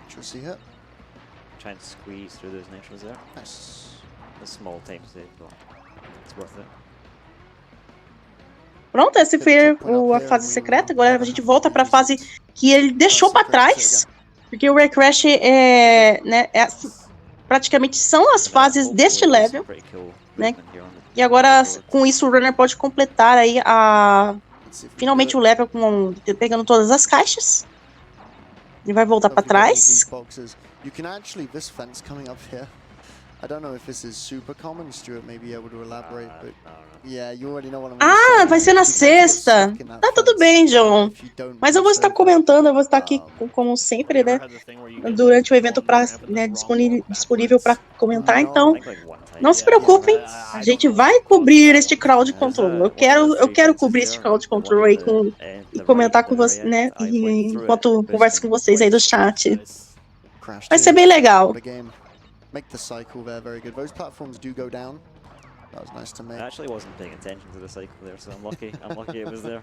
which you'll see here. Try and squeeze through those nitros there. Nice. The small time save, but it's worth it. Pronto, essa foi a fase secreta. Agora a gente volta pra fase que ele deixou pra trás. Porque o Air Crash praticamente são as fases deste level, né? E agora com isso o runner pode completar aí finalmente o level pegando todas as caixas. Ele vai voltar pra trás. I don't know if this is super common. Stuart may be able to elaborate, but yeah, you already know what I'm Ah, vai ser na sexta. Tá tudo bem, John. Mas eu vou estar comentando, eu vou estar aqui como sempre, né? Durante o evento disponível para comentar, então não se preocupem. A gente vai cobrir este crowd control. Eu quero cobrir este crowd control aí e comentar com vocês, né? Enquanto converso com vocês aí do chat. Vai ser bem legal. Make the cycle there very good. Those platforms do go down. That was nice to make. I actually wasn't paying attention to the cycle there, so I'm lucky it was there.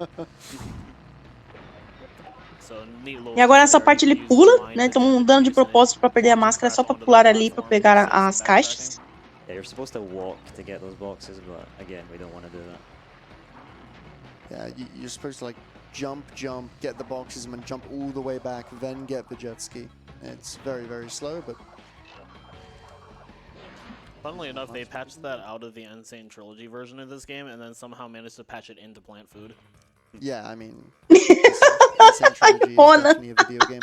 E agora essa parte ele pula, né? Estão dando de propósito para perder a máscara, só para pular ali para pegar as caixas. Yeah, you're supposed to walk to get those boxes, but again, we don't want to do that. Yeah, you're supposed to like jump, get the boxes, and then jump all the way back, then get the jet ski. It's very, very slow, but. Funnily enough, they patched that out of the Insane Trilogy version of this game, and then somehow managed to patch it into Plant Food. Yeah, I mean, Insane Trilogy is definitely a video game.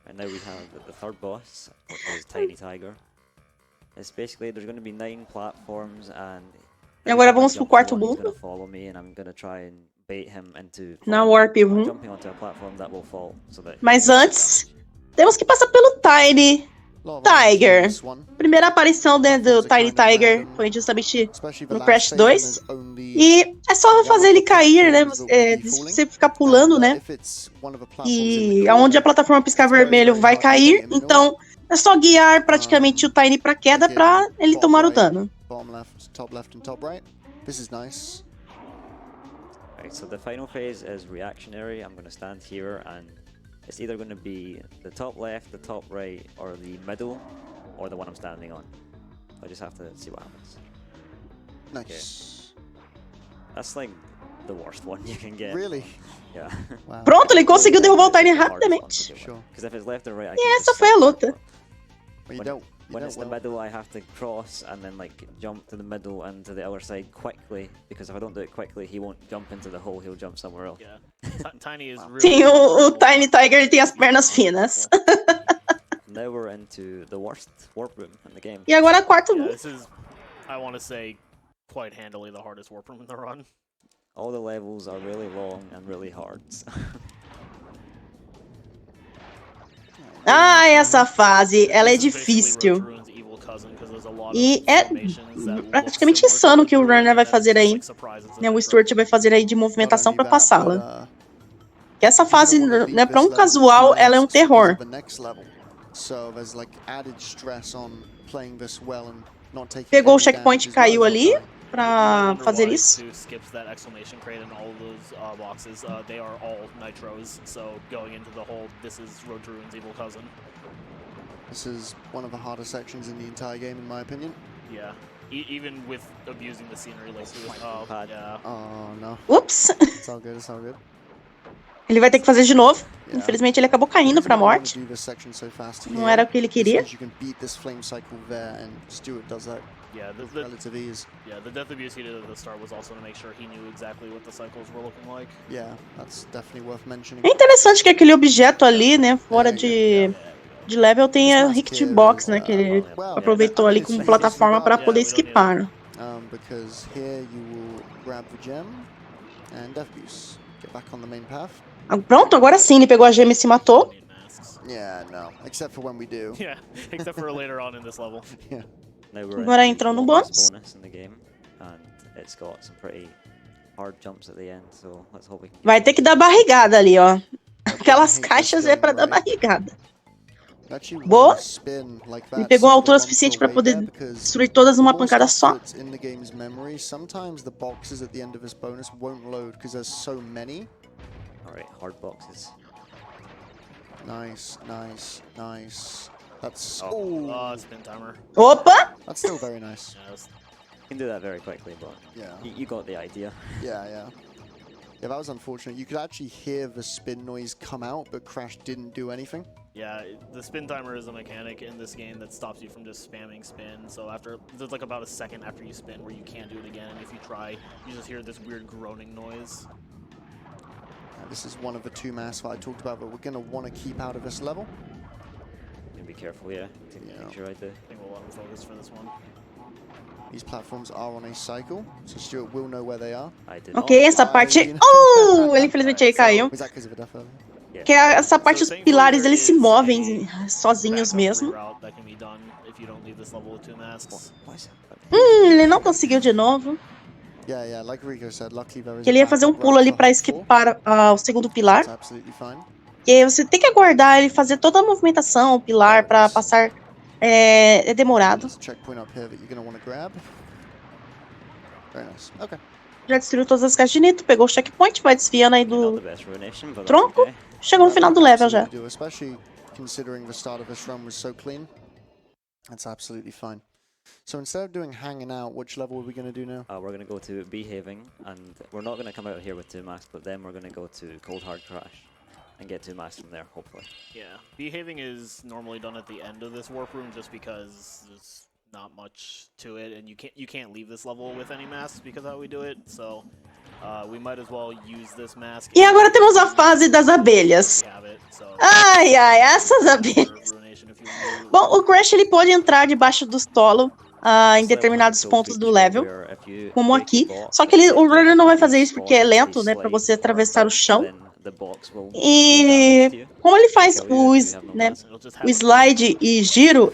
And now we have the third boss, which is Tiny Tiger. It's basically, there's going to be 9 platforms, and E agora vamos pro quarto mundo. He's going to follow me, and I'm going to try and bait him into Na Warp Room. jumping onto a platform that will fall, so that. Mas antes, temos que passar pelo Tiny Tiger. Primeira aparição dentro do Tiny Tiger foi justamente no Crash 2. E é só fazer ele cair, né? Você ficar pulando, né? E aonde a plataforma piscar vermelho vai cair. Então é só guiar praticamente o Tiny pra queda pra ele tomar o dano. Right, so the final phase is reactionary. I'm going to stand here and it's either going to be the top left, the top right, or the middle, or the one I'm standing on. I just have to see what happens. Nice. Okay. That's like the worst one you can get. Really? Yeah. Wow. Pronto, ele conseguiu derrubar o Tiny rapidamente. Because if it's left or right, E essa foi a luta. When it's the middle, I have to cross and then like jump to the middle and to the other side quickly. Because if I don't do it quickly, he won't jump into the hole. He'll jump somewhere else. Yeah. Tiny is really. Sim, o Tiny Tiger ele tem as pernas finas. Now we're into the worst warp room in the game. E agora quarto Yeah, mundo. this is, I want to say, quite handily the hardest warp room in the run. All the levels are really long and really hard. Ah, essa fase, ela é difícil. E é praticamente insano o que o runner vai fazer aí, né? O Stuart vai fazer aí de movimentação para passá-la. Que essa fase, né, para um casual, ela é um terror. Pegou o checkpoint e caiu ali pra fazer isso. This is one of the hardest sections in the entire game, in my opinion. Yeah, even with abusing the scenery like this. Oh, yeah. Oh no. Ups. It's all good. It's all good. Ele vai ter que fazer de novo. Infelizmente ele acabou caindo pra morte. Não era o que ele queria. Yeah, the death abuse he did at the start was also to make sure he knew exactly what the cycles were looking like. Yeah, that's definitely worth mentioning. É interessante que aquele objeto ali, né, fora de level tem a hitbox, né, que ele aproveitou ali como plataforma para poder esquipar. Because here you will grab the gem and death abuse. Get back on the main path. Pronto, agora sim, ele pegou a gema e se matou. Yeah, no, except for when we do. Yeah, except for later on in this level. Yeah. Now we're Agora into the entrou no longest bônus. bonus in the game, and it's got some pretty hard jumps at the end, so let's hope we can Vai get ter que dar barrigada ali, ó. Aquelas caixas é pra dar barrigada. Boa. Ele pegou a altura suficiente pra poder destruir todas numa pancada só. In the game's memory, sometimes the boxes at the end of this bonus won't load because there's so many. Alright, hard boxes. Nice, nice, nice. That's Spin timer. Opa! that's still very nice. You can do that very quickly, but Yeah, you got the idea. yeah. Yeah, that was unfortunate. You could actually hear the spin noise come out, but Crash didn't do anything. Yeah, the spin timer is a mechanic in this game that stops you from just spamming spin. So there's like about a second after you spin where you can't do it again. And if you try, you just hear this weird groaning noise. This is one of the two masks that I talked about, but we're going to want to keep out of this level. Be careful, yeah. Make sure I do. I think we'll let him focus for this one. These platforms are on a cycle, so Stuart will know where they are. I did Ok, not. essa parte... Ele infelizmente ele caiu. Was that because of a death earlier? Yeah. Que essa parte, os pilares, eles se movem sozinhos Backup mesmo. reroute that can be done if you don't leave this level with two masks. Ele não conseguiu de novo. Yeah, like Rico said, luckily there is Que ele ia fazer um pulo ali pra esquipar o segundo pilar. That's absolutely fine. E aí você tem que aguardar ele fazer toda a movimentação, o pilar, pra passar. É demorado. There's a checkpoint up here that you're going to want to grab. Very nice. Okay. Já destruiu todas as caixas de nitro, pegou o checkpoint, vai desviando aí Not do the best ruination, but that's tronco. okay. Chegou no final do level já. Absolutely do, especially considering the start of this run was so clean. That's absolutely fine. So instead of doing hanging out, which level are we going to do now? We're going to go to Behaving, and we're not going to come out here with two masks, but then we're going to go to Cold Hard Crash and get two masks from there, hopefully. Yeah, behaving is normally done at the end of this warp room just because there's not much to it, and you can't leave this level with any masks because of how we do it. So we might as well use this mask. E agora temos a fase das abelhas. Ai, essas abelhas. Bom, o Crash ele pode entrar debaixo do solo em determinados pontos do level, como aqui. Só que o runner não vai fazer isso porque é lento, né, para você atravessar o chão. E como ele faz o slide e giro,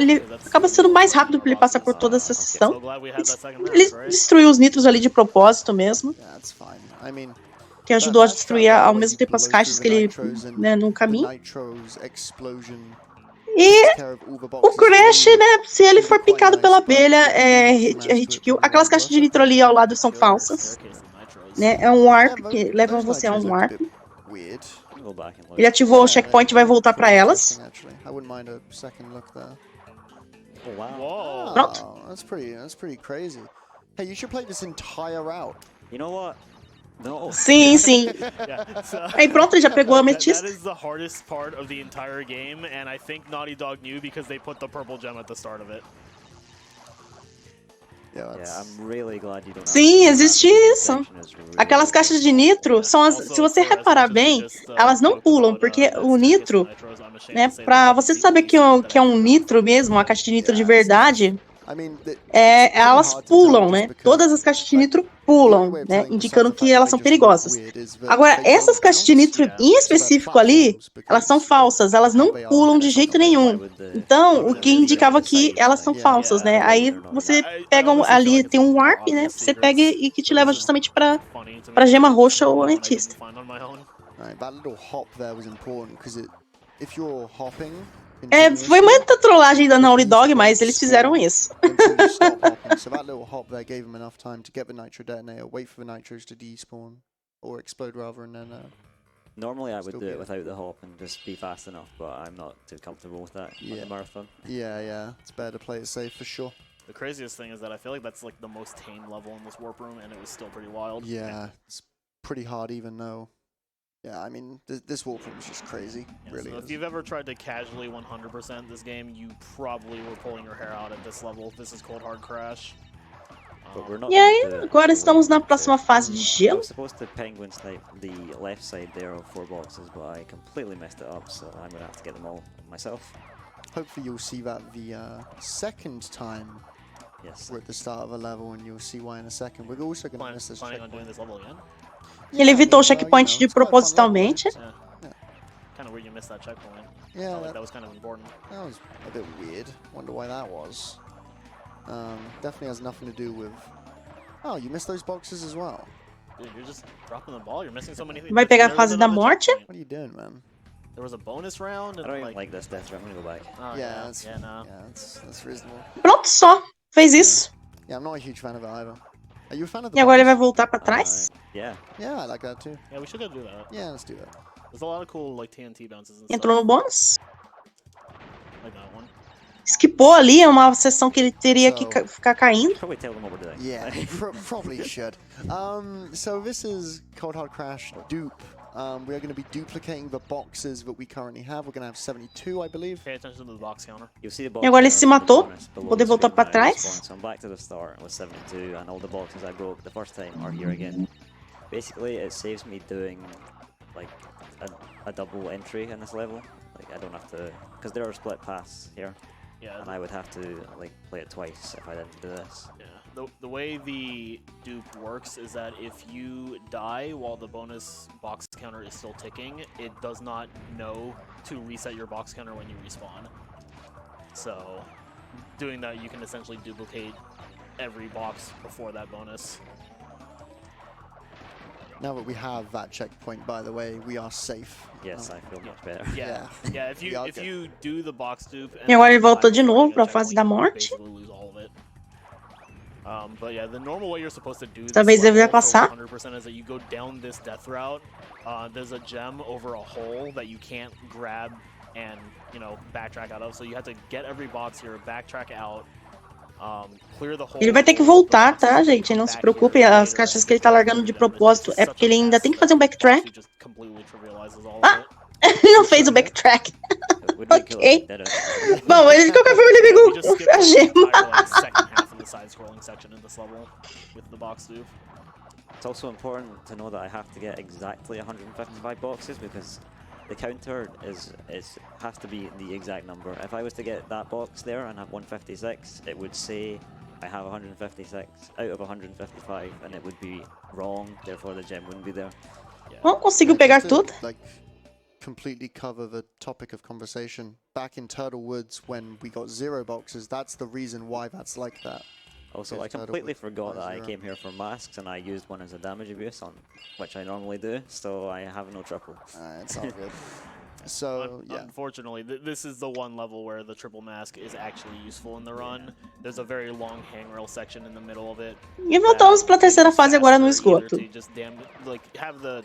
ele acaba sendo mais rápido para ele passar por toda essa sessão. Ele destruiu os nitros ali de propósito mesmo, que ajudou a destruir ao mesmo tempo as caixas que ele, né, no caminho. E o Crash, né, se ele for picado pela abelha, é hit kill. Aquelas caixas de nitro ali ao lado são falsas, né, é um warp, que levam você a um warp. Ele ativou o checkpoint e vai voltar pra elas. Pronto. That's pretty crazy. Hey, you should play this entire route. You know what? No. Sim. Aí pronto, ele já pegou a ametista. That is the hardest part of the entire game, and I think Naughty Dog knew because they put the purple gem at the start of it. I'm really glad you don't. Sim, existe isso. Aquelas caixas de nitro são se você reparar bem, elas não pulam, porque o nitro, né, pra você saber que é um nitro mesmo, uma caixa de nitro de verdade, elas pulam, né? Todas as caixas de nitro pulam, né? Indicando que elas são perigosas. Agora, essas caixas de nitro em específico ali, elas são falsas, elas não pulam de jeito nenhum. Então, o que indicava que elas são falsas, né? Aí você pega ali, tem um warp, né? Você pega e que te leva justamente pra gema roxa ou ametista. Foi muita trollagem da Naughty Dog, mas eles fizeram isso. So that little hop there gave him enough time to get the nitro detonator, wait for the nitros to despawn, or explode rather, and then normally I would do it without the hop and just be fast enough, but I'm not too comfortable with that on the marathon. Yeah, it's better to play it safe for sure. The craziest thing is that I feel like that's like the most tame level in this warp room, and it was still pretty wild. Yeah, it's pretty hard even though. Yeah, I mean, this warp room is just crazy. Really so if you've ever tried to casually 100% this game, you probably were pulling your hair out at this level. This is Cold Hard Crash. E aí, agora estamos na próxima fase de gelo. I was supposed to penguin snipe the left side there of 4 boxes, but I completely messed it up, so I'm gonna have to get them all myself. Hopefully you'll see that the second time Yes. we're at the start of a level, and you'll see why in a second. We're also going to miss this Planning on doing checkpoint. this level again? Ele evitou o checkpoint de propositalmente. Kind of weird you missed that checkpoint. Yeah, Like that was kind of important. that was a bit weird. Wonder why that was. Definitely has nothing to do with... Oh, you missed those boxes as well. Dude, you're just dropping the ball. You're missing so many things. Vai pegar a There was fase da another morte? checkpoint. What are you doing, man? There was a bonus round. I And don't even like this death round. I'm gonna go back. Oh, Yeah, that's, yeah, no. yeah, that's reasonable. Pronto, só. Fez isso. Yeah, I'm not a huge fan of it either. Are you a fan of the E agora ele vai bonus? voltar pra trás? Yeah. Yeah, I like that too. Yeah, we should go do that. Yeah, let's do that. There's a lot of cool like TNT bounces and Entrou no stuff. bônus? Like that one. Skipou ali, é uma sessão que ele teria que ficar caindo. Probably tell them what we're doing. Yeah, probably should. So this is Cold Hard Crash dupe. We are going to be duplicating the boxes that we currently have. We're going to have 72, I believe. Pay attention to the box counter. You'll see the E agora ele se matou. below Poder the voltar screen pra now, trás. So I'm back to the start with 72, and all the boxes I broke the first time are here again. Basically, it saves me doing like a double entry in this level. Like I don't have to, because there are split paths here, Yeah. and I would have to like play it twice if I didn't do this. Yeah. The way the dupe works is that if you die while the bonus box counter is still ticking, it does not know to reset your box counter when you respawn. So, doing that, you can essentially duplicate every box before that bonus. Now that we have that checkpoint, by the way, we are safe. Yes, I feel much better. Yeah, yeah. If Yeah, you do the box dupe, E agora ele voltou die de before novo you pra get fase checkpoint, da you morte. basically lose all of it. But yeah, the normal way you're supposed to do Dessa vez this ele vai level for passar. 100% is that you go down this death route. There's a gem over a hole that you can't grab and, you know, backtrack out of. So you have to get every box here, backtrack out, clear the hole. Ele vai ter que voltar, tá, gente? Não se preocupe, as caixas que ele tá largando de propósito é porque ele ainda tem que fazer um backtrack. Ah! Ele não fez o backtrack. Ok. Bom, ele, de qualquer forma ele pegou a gema. It's also important to know that I have to get exactly 155 boxes because the counter has to be the exact number. If I was to get that box there and have 156, it would say I have 156 out of 155 and it would be wrong, therefore the gem wouldn't be there. Não conseguiu pegar tudo. Like, completely cover the topic of conversation. Back in Turtle Woods, when we got 0 boxes, that's the reason why that's like that. Also, I completely forgot that I came here for masks and I used one as a damage abuse on, which I normally do, so I have no triple. It's all good. So, yeah. Unfortunately, this is the one level where the triple mask is actually useful in the run. There's a very long hangrail section in the middle of it. E voltamos pra terceira fase agora no esgoto. Have the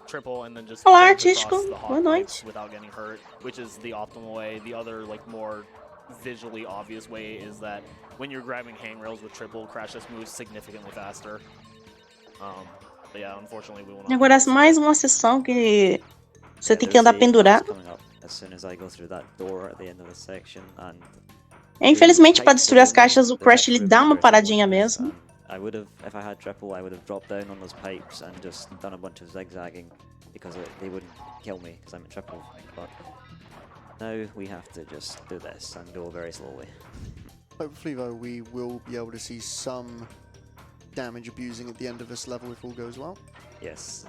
triple and then just Olá, dance artístico. across the hot Boa noite. pipes without getting hurt, which is the optimal way. The other, like, more visually obvious way is that when you're grabbing hangrails with triple, Crash just moves significantly faster. But yeah, unfortunately, we will not. E agora mais uma sessão que você tem que andar pendurado. As soon as I go through that door at the end of the section and Infelizmente, para destruir as caixas, o Crash ele dá uma paradinha mesmo. I would have, if I had triple, I would have dropped down on those pipes and just done a bunch of zigzagging because they wouldn't kill me because I'm at triple. But now we have to just do this and go very slowly. Hopefully, though, we will be able to see some damage abusing at the end of this level if all goes well. Yes.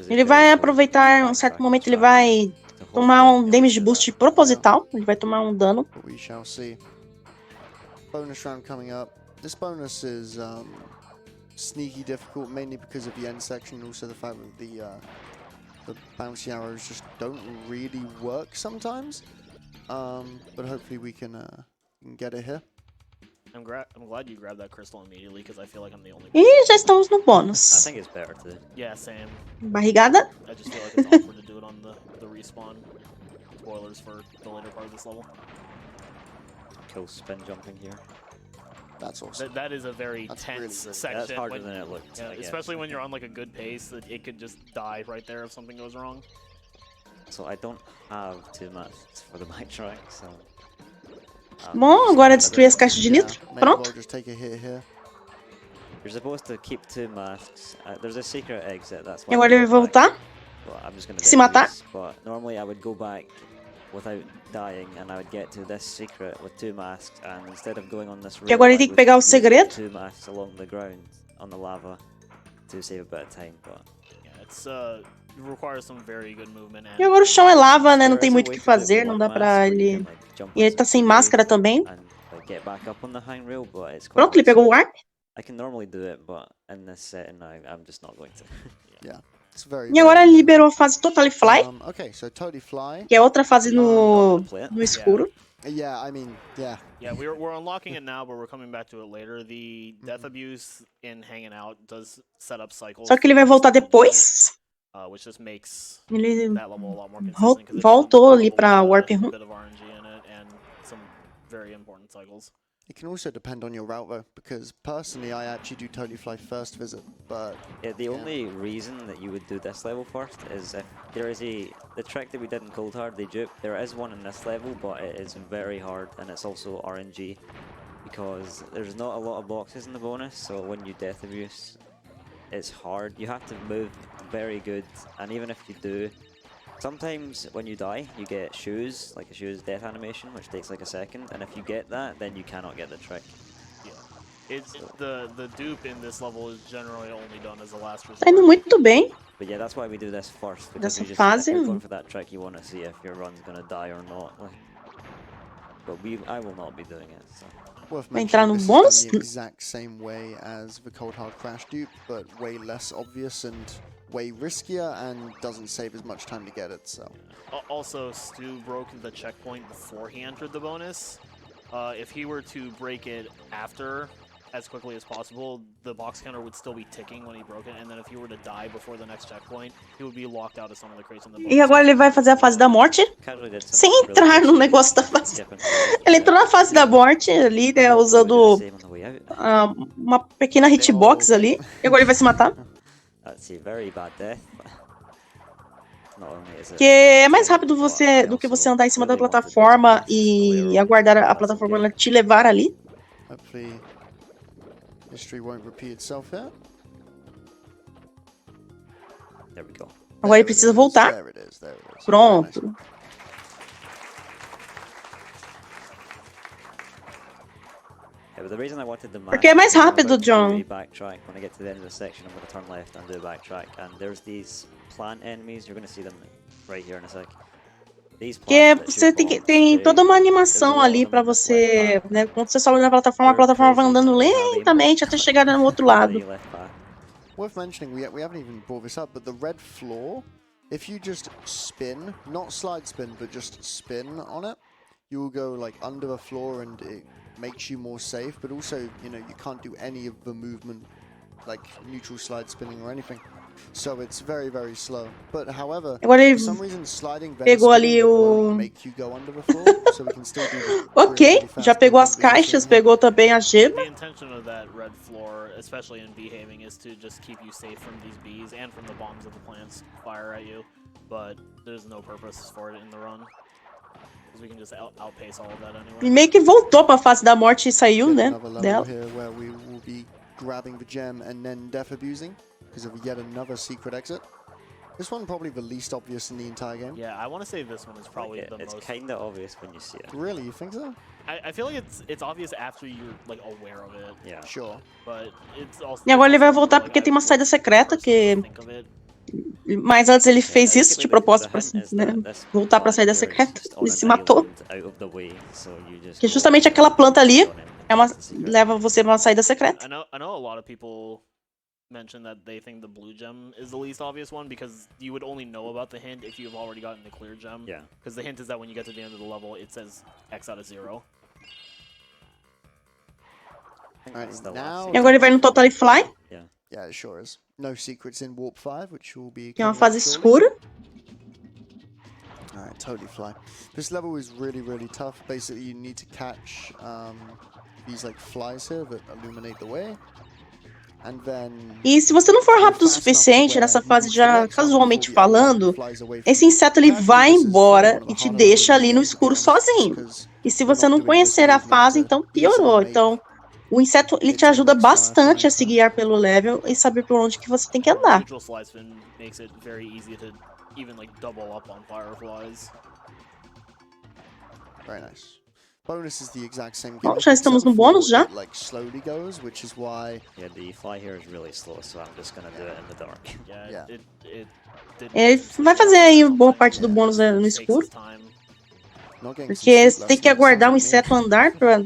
Ele vai aproveitar um certo momento, ele vai tomar um damage boost proposital, ele vai tomar um dano. But we shall see. Bonus round coming up. This bonus is sneaky difficult, mainly because of the end section, and also the fact that the bouncy arrows just don't really work sometimes. But hopefully we can get it here. I'm glad you grabbed that crystal immediately because I feel like I'm the only. E já estamos no I bônus. think it's better to. Yeah, same. Barrigada. I just feel like it's awkward to do it on the respawn. Spoilers for the later part of this level. Kill spin jumping here. That's awesome. That is a very That's tense really good. section. That's harder than it looked. Yeah, I guess. especially when you're on like a good pace, that it could just die right there if something goes wrong. So I don't have 2 masks for the backtrack, so. Bom, agora destruir as caixas de nitro. Maybe Pronto. we'll just take a hit here. You're supposed to keep 2 masks. There's a secret exit. That's E why. agora ele vai voltar. Well, I'm just gonna Se matar. this, but normally I would go back without dying, and I would get to this secret with 2 masks, and instead of going on this route, E agora ele I tem que would pegar o use segredo. 2 masks along the ground on the lava to save a bit of time. But Yeah, it requires some very good movement. E agora o chão é lava, né? Não there tem is a muito o way que to do it fazer, with não one dá mask pra where you ele. can, like, jump E ele on tá sem some máscara trees também. and, like, get back up on the hang rail, but it's quite Pronto, ele pegou o Warp. I can normally do it, but in this setting, I'm just not going to. Yeah, it's very. E agora ele liberou a fase Totally Fly, Okay, so Totally Fly. que é outra fase Not no gonna play it. escuro. Yeah, I mean, yeah. Yeah, we're unlocking it now, but we're coming back to it later. The death abuse in hanging out does set up cycles. Só que ele vai voltar depois. Which just makes Ele that level a lot more consistent. 'Cause it voltou doesn't ali pra lose Warp a Room. bit of RNG in it and some very important cycles. It can also depend on your route though, because personally I actually do Totally Fly first visit, but Yeah, the only reason that you would do this level first is if there is the trick that we did in Cold Hard, the dupe, there is one in this level, but it is very hard and it's also RNG because there's not a lot of boxes in the bonus, so when you death abuse, it's hard. You have to move very good, and even if you do, sometimes when you die, you get shoes, like a shoes death animation, which takes like a second, and if you get that, then you cannot get the trick. The dupe in this level is generally only done as a last resort. Tá indo muito bem. But yeah, that's why we do this first, because Dessa we just, fase. if you're going for that trick, you want to see if your run's gonna die or not. Like, but I will not be doing it. So. worth Vai entrar mentioning no this is bônus? done the exact same way as the Cold Hard Crash dupe, but way less obvious and way riskier and doesn't save as much time to get it, so. Also, Stu broke the checkpoint before he entered the bonus. If he were to break it after, as quickly as possible, the box counter would still be ticking when he broke it, and then if he were to die before the next checkpoint, he would be locked out of some of the crates in the bonus. E agora ele vai fazer a fase da morte sem entrar no negócio da fase. Ele entrou na fase da morte ali, né, usando uma pequena hitbox ali. E agora ele vai se matar. That's a very bad death. Porque é mais rápido do que você andar em cima da plataforma e aguardar a plataforma te levar ali. Hopefully history won't repeat itself here. There we go. Agora ele precisa voltar. There it is. Pronto. Porque é mais rápido, John. Backtrack. When I get to the end of the section, I'm going to turn left and do a backtrack. And there's these plant enemies. You're going to see them right here in a sec. Porque você tem toda uma animação ali pra você, né? Quando você sobe na plataforma, a plataforma vai andando lentamente até chegar no outro lado. Worth mentioning, we haven't even brought this up, but the red floor, if you just spin, not slide spin, but just spin on it, you will go like under the floor and it makes you more safe, but also, you know, you can't do any of the movement, like neutral slide spinning or anything. So it's very, very slow. But however, for some reason sliding pegou ali o... make you go under the floor, so we can still do Ok, já pegou as caixas, pegou também a gema. The intention of that red floor, especially in behaving, is to just keep you safe from these bees and from the bombs that the plants fire at you. But there's no purpose for it in the run. Because we can just outpace all of that anyway. E meio que voltou pra face da morte e saiu, né, dela. Here where we will be grabbing the gem and then death abusing because of yet another secret exit. This one probably the least obvious in the entire game. Yeah, I want to say this one is probably the most. It's kind of obvious when you see it. Really, you think so? I feel like it's obvious after you're like aware of it. Yeah. Sure. But it's also. E agora ele vai voltar porque tem uma saída secreta que... Mas antes ele fez isso de propósito pra, né, voltar pra saída secreta. Ele se matou. Que justamente aquela planta ali leva você pra uma saída secreta. I know a lot of people mention that they think the blue gem is the least obvious one because you would only know about the hint if you've already gotten the clear gem. Yeah. Because the hint is that when you get to the end of the level, it says X out of 0. Now, E agora ele vai no Totally Fly. Yeah, it sure is. No secrets in Warp 5, which will be. Que é uma fase escura. Alright, Totally Fly. This level is really, really tough. Basically, you need to catch these like flies here that illuminate the way. And then, e se você não for rápido o suficiente nessa fase, já casualmente falando, esse inseto ele vai embora e te deixa ali no escuro sozinho. E se você não conhecer a fase, então piorou. Então, o inseto ele te ajuda bastante a se guiar pelo level e saber por onde que você tem que andar. Very nice. Bonus is the exact same. Bom, já estamos no bônus já. Like slowly goes, which is why. Yeah, the fly here is really slow, so I'm just gonna do it in the dark. Yeah. Ele vai fazer aí boa parte do bônus no escuro. Porque você tem que aguardar um inseto andar pra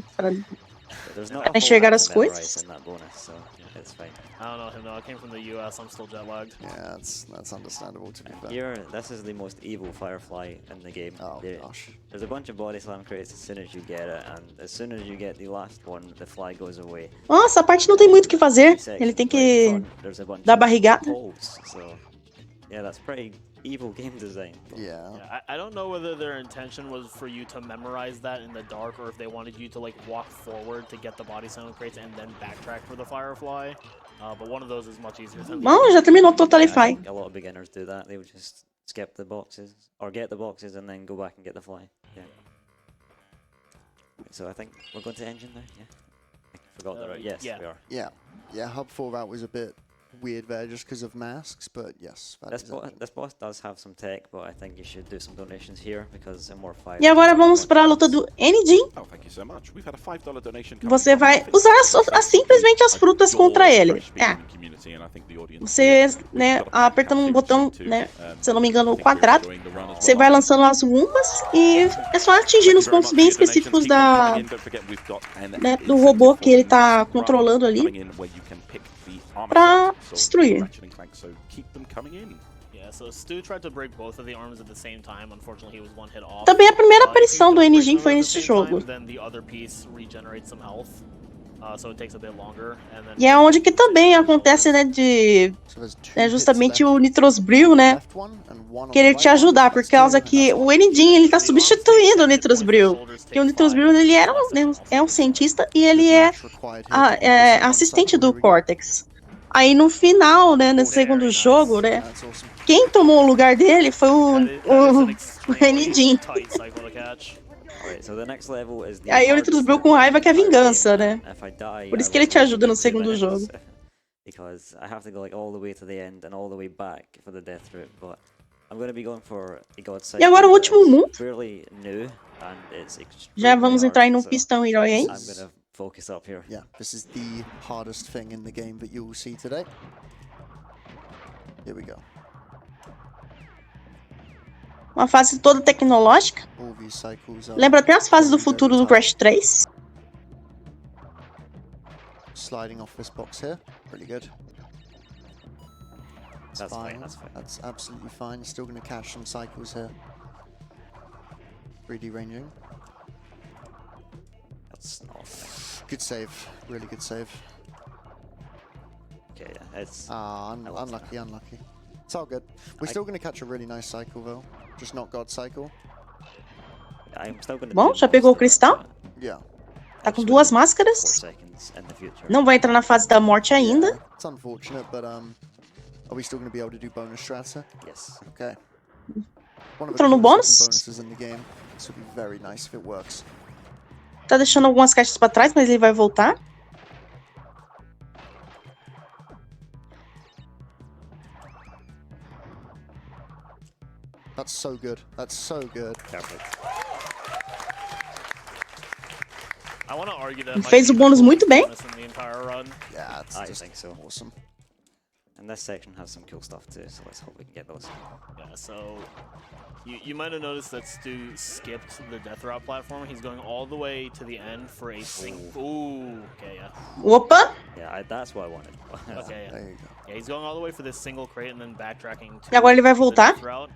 There's not a whole enxergar lot as to memorize coisas. in that bonus, so it's fine. I don't know him though. I came from the US. I'm still jet lagged. Yeah, that's understandable to be fair. Here, this is the most evil firefly in the game. Oh gosh. There's a bunch of body slam crates as soon as you get it, and as soon as you get the last one, the fly goes away. Nossa, a parte não tem muito o que fazer. Ele tem que There's a bunch dar of barrigada. holes, so yeah, that's pretty evil game design. Yeah. Yeah, I don't know whether their intention was for you to memorize that in the dark, or if they wanted you to like walk forward to get the body slam crates and then backtrack for the firefly. But one of those is much easier than the Bom, other. já terminou I Totalify. think a lot of beginners do that. They would just skip the boxes, or get the boxes and then go back and get the fly. Yeah. So I think we're going to engine there. Yeah. I forgot the right. Yes, yeah. we are. Yeah, hub 4 route was a bit weird there just because of masks, but yes. This boss does have some tech, but I think you should do some donations here because in more 5. E agora vamos para a luta do N-Jin. Oh, thank you so much. We've had a $5 donation coming Você from vai Office. usar simplesmente as frutas contra ele. Você, né, apertando um botão, né, se eu não me engano, o quadrado, você vai lançando as rumbas e é só atingindo os pontos bem específicos né, do robô que ele tá controlando ali pra destruir. Yeah, so Stu tried to break both of the arms at the same time. Unfortunately, he was one hit off. Também a primeira aparição do If you N-Jin break foi them at nesse the same jogo. time, then the other piece regenerates some health. So it takes a bit longer. And then E é onde que também acontece, né, de justamente o Nitrosbril, né, querer te ajudar, por causa que o N-Jin, ele tá substituindo o Nitrosbril. Porque o Nitrosbril, ele era é um cientista e ele é assistente do Cortex. Aí no final, né, no segundo jogo, né, quem tomou o lugar dele foi o N-Jin. Aí o Nitrosbril com raiva que é vingança, né? Por isso que ele te ajuda no segundo jogo. Because I have to go like all the way to the end and all the way back for the death route, but I'm going to be going for a God Cycle. E agora o último mundo. Fairly new and it's Já vamos entrar em um so pistão herói aí. I'm going to focus up here. Yeah, this is the hardest thing in the game that you will see today. Here we go. Uma fase toda tecnológica. All these cycles are Lembra até as fases do futuro do Crash 3. sliding off this box here. Really good. That's fine, that's fine. That's absolutely fine. Still going to catch some cycles here. 3D ranging. That's not Good save. Really good save. okay, yeah, it's Unlucky, unlucky. It's all good. We're still going to catch a really nice cycle though. Just not God cycle. I'm still going to Bom, já pegou o cristal? Yeah. Tá com duas máscaras. 4 seconds in the future. Não vai entrar na fase da morte ainda. Yeah, it's unfortunate, but are we still going to be able to do bonus strata? Yes. Okay. One of Entrou no coolest bônus? bonuses in the game. This would be very nice if it works. Tá deixando algumas caixas pra trás, mas ele vai voltar. That's so good. That's so good. Perfect. I want to argue that Fez o bônus muito bem. in the entire run. Yeah, it's I just think so. awesome. And this section has some cool stuff too, so let's hope we can get those. Yeah, so you might have noticed that Stu skipped the death route platform. He's going all the way to the end for a single. Ooh, okay, yeah. Opa! Yeah, that's what I wanted. Okay, yeah. There you go. Yeah, he's going all the way for this single crate and then backtracking to E agora ele vai the voltar. death route.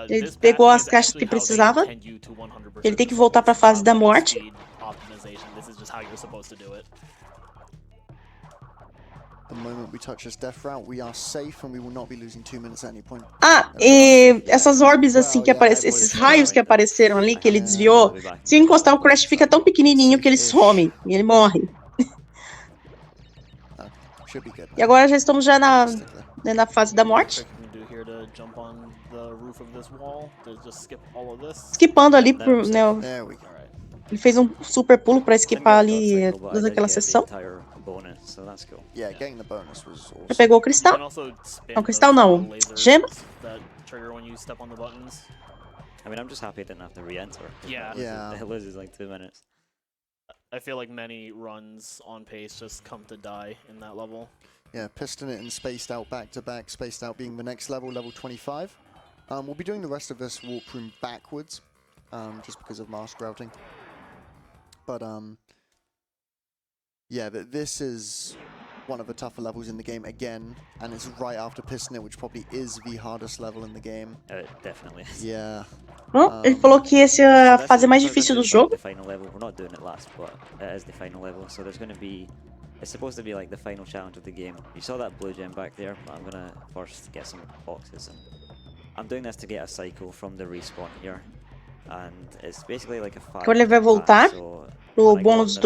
Ele This pegou pathing as is caixas que actually how they precisava. intend you to 100% Ele tem que this. voltar pra It's fase not da like a morte. speed optimization. This is just how you're supposed to do it. The moment we touch this death route, we are safe and we will not be losing 2 minutes at any point. Ah, e essas orbes assim que apareceram, esses raios que apareceram ali, que ele desviou, se encostar o Crash fica tão pequenininho que ele some e ele morre. Should be good. E agora já estamos já na fase da morte. What you can do here to jump on the roof of this wall to just skip all of this. Esquipando ali, pro, né, There we go. Alright. ele fez um super pulo pra esquipar ali toda aquela sessão. Bonus, so that's cool. Yeah, getting the bonus was Já awesome. pegou o You cristal. can also spin Não, cristal those não. lasers Gema. that trigger when you step on the buttons. I mean, I'm just happy I didn't have to re-enter. Yeah. Yeah. It loses like 2 minutes. I feel like many runs on pace just come to die in that level. Yeah, piston it and spaced out back to back, spaced out being the next level, level 25. We'll be doing the rest of this warp room backwards. just because of mask routing. But yeah, this is one of the tougher levels in the game again, and it's right after Piston, which probably is the hardest level in the game. It definitely is. Yeah. Bom, ele falou que essa é a So fase mais this difícil do is like jogo. the final level. We're not doing it last, but it is the final level. So there's going to be, it's supposed to be like the final challenge of the game. You saw that blue gem back there, but I'm going to first get some boxes. And I'm doing this to get a cycle from the respawn here. And it's basically like a 5. Agora ele vai voltar pro bônus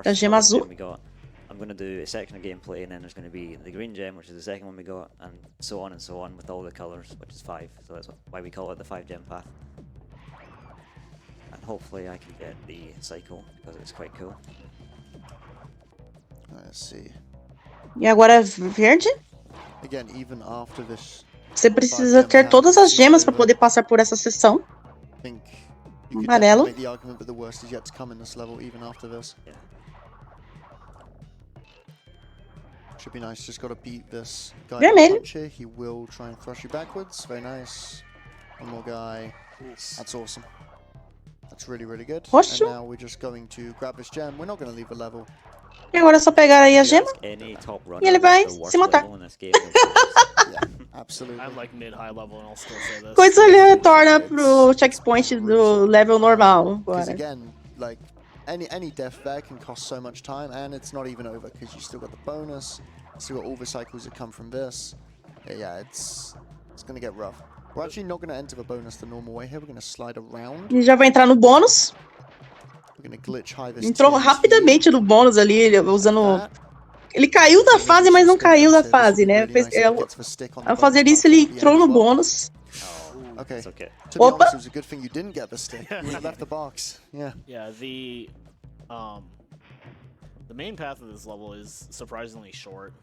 da gema azul. I'm going to do a section of gameplay, and then there's going to be the green gem, which is the second one we got, and so on with all the colors, which is 5. So that's why we call it the 5 gem path. And hopefully I can get the cycle, because it's quite cool. Let's see. E agora verde. Again, even after this, Você precisa ter todas as gemas para poder passar por essa sessão. I think you could Amarelo. make the argument that the worst is yet to come in this level, even after this. Yeah. Should be nice. Just got to beat this guy. Vermelho. Here. He will try and thrust you backwards. Very nice. One more guy. That's awesome. That's really, really good. Roxo. And now we're just going to grab this gem. We're not going to leave a level. E agora é só pegar aí a gema. E ele vai se matar. Yeah, absolutely. I'm like mid-high level and I'll still say this. Coisa aleatória pro checkpoint do level normal Because agora. again, like any death there can cost so much time, and it's not even over because you still got the bonus, still got all the cycles that come from this. Yeah, it's gonna get rough. We're actually not gonna enter the bonus the normal way here. We're gonna slide around. Ele já vai entrar no bônus. We're gonna glitch high this. Entrou rapidamente no bônus ali, ele usando. Ele caiu da fase, mas não caiu da fase, né? Ao fazer isso, ele entrou no bônus. Okay. It's okay. To be Opa. honest, it was a good thing you didn't get the stick. You would have left the box. Yeah. Yeah, the main path of this level is surprisingly short,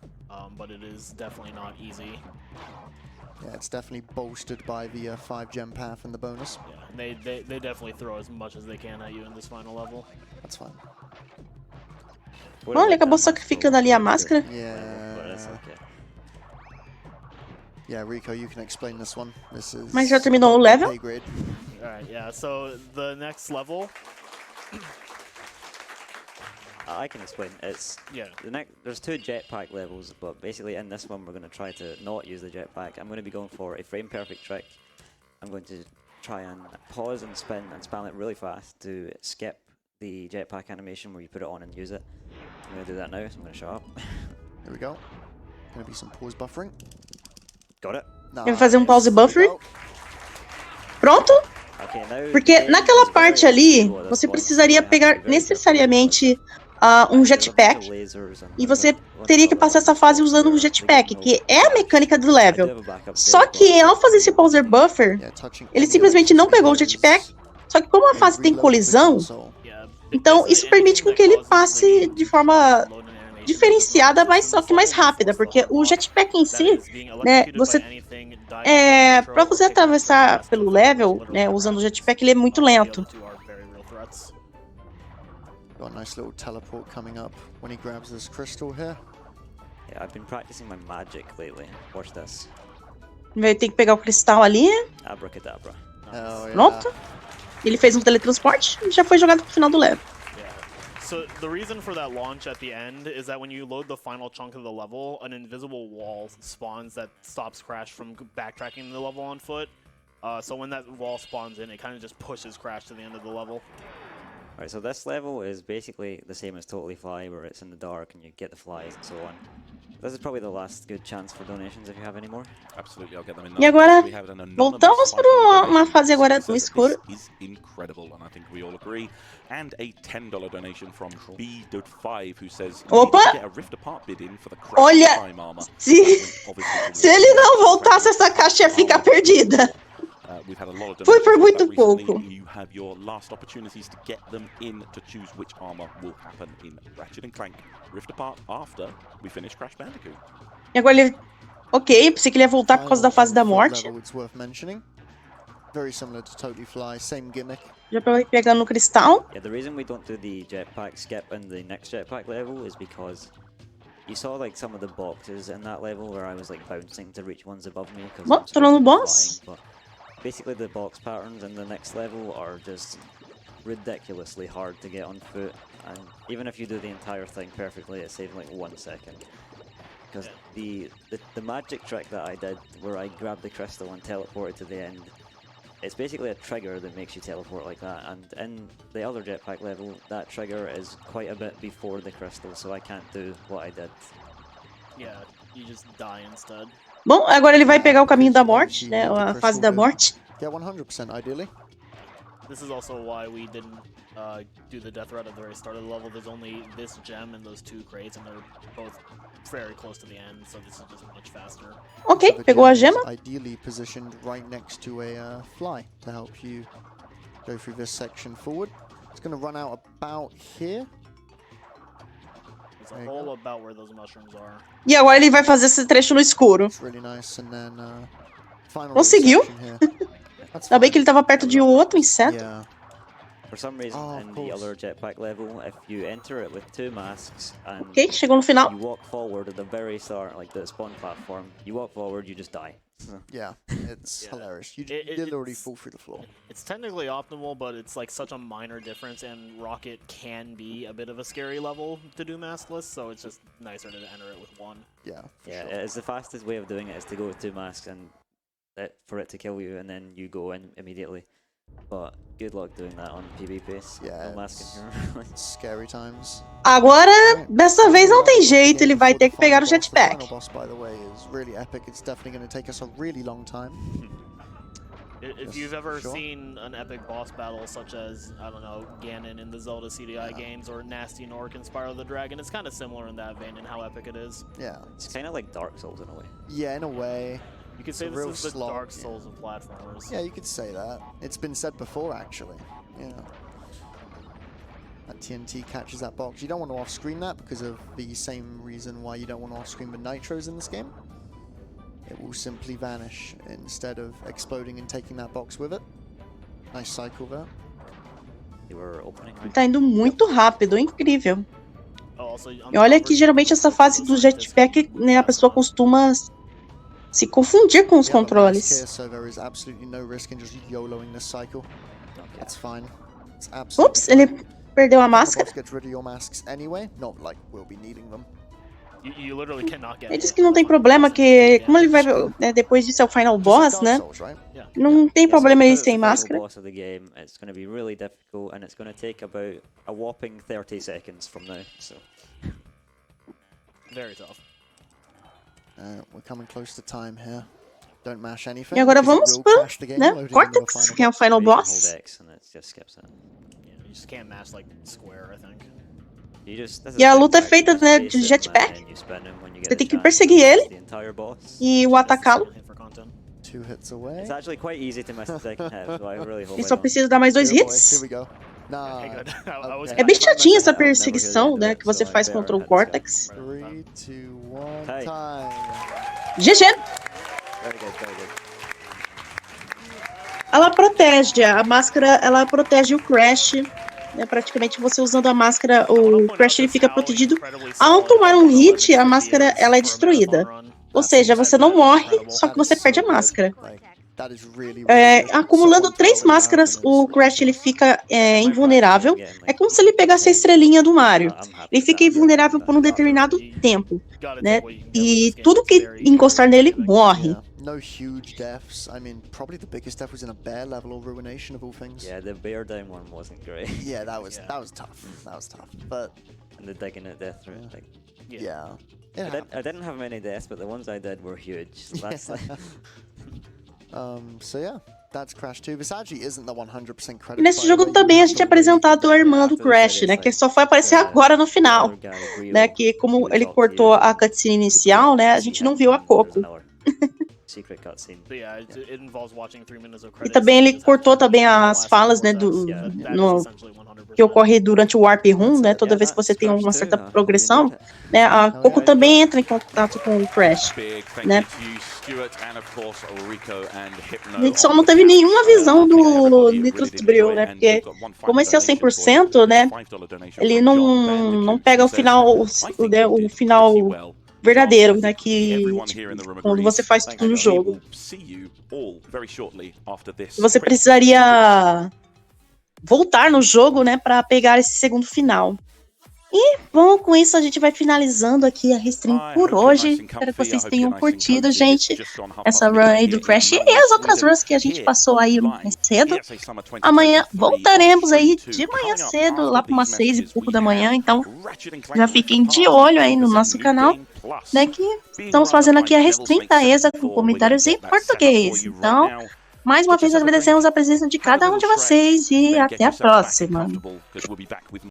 but it is definitely not easy. Yeah, it's definitely bolstered by the 5 gem path and the bonus. Yeah, they definitely throw as much as they can at you in this final level. That's fine. Olha, ele acabou sacrificando ali a máscara. Yeah. Yeah, Rico, you can explain this one. This is. Mas já terminou o level? Pay grade. Alright, yeah, so the next level. I can explain. It's there's 2 jetpack levels, but basically in this one we're going to try to not use the jetpack. I'm going to be going for a frame perfect trick. I'm going to try and pause and spin and spam it really fast to skip the jetpack animation where you put it on and use it. I'm going to do that now, so I'm going to shut up. Here we go. Gonna be some pause buffering. Got it. Ele vai fazer um pause buffer. Pronto? Okay, now Porque naquela parte ali, você precisaria pegar necessariamente um jetpack. E você teria que passar essa fase usando um jetpack, que é a mecânica do level. Só que ao fazer esse pause buffer, ele simplesmente não pegou o jetpack. Só que como a fase tem colisão, então isso permite com que ele passe de forma diferenciada, mas só que mais rápida, porque o jetpack em si, né, para você atravessar pelo level, né, usando o jetpack, ele é muito lento. Got a nice little teleport coming up when he grabs this crystal here. Yeah, I've been practicing my magic lately. Watch this. Vai ter que pegar o cristal ali. Abracadabra. Oh, yeah. Pronto. Ele fez um teletransporte e já foi jogado pro final do level. So the reason for that launch at the end is that when you load the final chunk of the level, an invisible wall spawns that stops Crash from backtracking the level on foot. So when that wall spawns in, it kind of just pushes Crash to the end of the level. Alright, so this level is basically the same as Totally Fly, where it's in the dark and you get the flies and so on. This is probably the last good chance for donations if you have any more. Absolutely, I'll get them in. E agora, voltamos para uma fase agora no escuro. This is incredible, and I think we all agree. And a $10 donation from B.5, who says, Opa! get a Rift Apart bid in for the Olha, time armor. se ele não voltasse, essa caixa ia ficar perdida. We've had a lot of Foi por muito recently. pouco. You have your last opportunities to get them in to choose which armor will happen in Ratchet & Clank Rift Apart after we finish Crash Bandicoot. E agora ele... Ok, pensei que ele ia voltar por causa da fase da morte. It's worth mentioning. Very similar to Totally Fly, same gimmick. Já pegando no cristal. Yeah, the reason we don't do the jetpack skip in the next jetpack level is because you saw like some of the boxes in that level where I was like bouncing to reach ones above me. Bom, tô no boss. basically the box patterns in the next level are just ridiculously hard to get on foot, and even if you do the entire thing perfectly, it saves like 1 second. Because the magic trick that I did, where I grabbed the crystal and teleported to the end, it's basically a trigger that makes you teleport like that, and in the other jetpack level, that trigger is quite a bit before the crystal, so I can't do what I did. Yeah, you just die instead. Bom, agora ele vai pegar o caminho da morte, né? A fase da morte. Yeah, 100% ideally. This is also why we didn't do the death route at the very start of the level. There's only this gem and those 2 crates, and they're both very close to the end, so this is just much faster. Ok, pegou a gema. Ideally positioned right next to a fly to help you go through this section forward. It's going to run out about here. There's a hole about where those mushrooms are. E agora ele vai fazer esse trecho no escuro. It's really nice, and then final Conseguiu. section here. Ainda bem que ele estava perto de outro inseto. Yeah. For some reason, in the other jetpack level, if you enter it with 2 masks and Ok, chegou no final. you walk forward at the very start, like the spawn platform, you walk forward, you just die. Yeah, it's hilarious. You literally fall through the floor. It's technically optimal, but it's like such a minor difference, and Rocket can be a bit of a scary level to do maskless, so it's just nicer to enter it with 1. Yeah, Yeah, sure. it's the fastest way of doing it is to go with 2 masks and for it to kill you, and then you go in immediately. But good luck doing that on PB pace. Yeah, No mask in here. Scary times. Agora, dessa vez não tem jeito, ele vai ter que pegar o The jetpack. final boss, by the way, is really epic. It's definitely going to take us a really long time. If you've ever seen an epic boss battle such as, I don't know, Ganon in the Zelda CDI games or Nasty Nork in Spyro the Dragon, it's kind of similar in that vein in how epic it is. Yeah. It's kind of like Dark Souls in a way. Yeah, in a way. You could It's say a this real is the slog, Dark yeah. Souls of platformers. Yeah, you could say that. It's been said before, actually. Yeah. That TNT catches that box. You don't want to off-screen that because of the same reason why you don't want to off-screen the nitros in this game. It will simply vanish instead of exploding and taking that box with it. Nice cycle there. They were opening, right? Tá indo muito rápido, incrível. Oh, also, E olha que geralmente essa fase do jetpack, né, a pessoa costuma se confundir com os We have a mask controles. here, so there is absolutely no risk in just YOLOing this cycle. Okay. That's fine. It's absolutely Ups, ele perdeu a fine. The máscara. boss gets rid of your masks anyway. Not like we'll be needing them. You literally cannot get Ele disse hit que não tem by problema, weapons que and como ele vai, damage. né, depois disso é o final Just boss, like né? Dark Souls, right? Yeah. Não tem Yeah, so problema ele the sem final máscara. boss of the game, it's going to be really difficult, and it's going to take about a whopping 30 seconds from now. So Very tough. We're coming close to time here. Don't mash anything. E agora because it vamos will para, crash the game, né, loading into the Cortex, final que é o boss. final you can boss. hold X and it just skips it. Yeah, you just can't match like square, I think. You just, this is E a the luta é jetpack, feita, you just né, chase de him, jetpack. and then you spin him when you get Você the tem que chance, perseguir that's ele the entire boss. e o That's the atacá-lo. second hit for content. 2 hits away. It's actually quite easy to miss the second hit, so I really hope Ele I só don't. precisa dar mais 2 Dear boy, hits. here we go. Nah. Okay, good. I was É bem If I miss chatinha a essa hit, I'll never hear the perseguição, end of né, it, que você so I faz better contra o hit this guy. Cortex. 3, 2, 1, Okay. time. GG! Very good, very good. Ela protege, a máscara, ela protege o Crash. Né, praticamente você usando a máscara, o Crash ele fica protegido. Ao tomar um hit, a máscara ela é destruída. Ou seja, você não morre, só que você perde a máscara. That is really, É, really good. acumulando So 3 máscaras, o Crash ele fica invulnerável. É como se ele pegasse a estrelinha do Mario. Ele fica invulnerável por um determinado tempo, né? E tudo que encostar nele morre. Yeah, no huge deaths. I mean, probably the biggest death was in a bear level or ruination of all things. Yeah, the bear down one wasn't great. Yeah, that was tough. That was tough. But And the digging at death through it, like, yeah, I didn't have many deaths, but the ones I did were huge. So that's like, so yeah, that's Crash 2. This actually isn't the 100% credit. E nesse jogo também a gente é apresentado a irmã do Crash, né? Que só foi aparecer agora no final, né? Que como ele cortou a cutscene inicial, né? A gente não viu a Coco. Secret cutscene. But yeah, it involves watching 3 minutes of E credits. também ele cortou também as falas, né? Que ocorre durante o Warp Room, né? Toda vez que você tem uma certa progressão, né? A Coco também entra em contato com o Crash. Big thank Né? you to you, Stuart, and of course Rico and Hypno. A gente só não teve nenhuma visão do Nitrous Bril, né? Porque como esse é o 100%, né? Ele não pega o final, o final verdadeiro, né? Que quando você faz tudo no jogo. Você precisaria voltar no jogo, né? Pra pegar esse segundo final. E, bom, com isso a gente vai finalizando aqui a restream por hoje. Espero que vocês tenham curtido, gente, essa run aí do Crash e as outras runs que a gente passou aí mais cedo. Amanhã voltaremos aí de manhã cedo, lá para umas 6 e pouco da manhã, então já fiquem de olho aí no nosso canal, né, que estamos fazendo aqui a restream da ESA com comentários em português. Então, mais uma vez agradecemos a presença de cada um de vocês e até a próxima.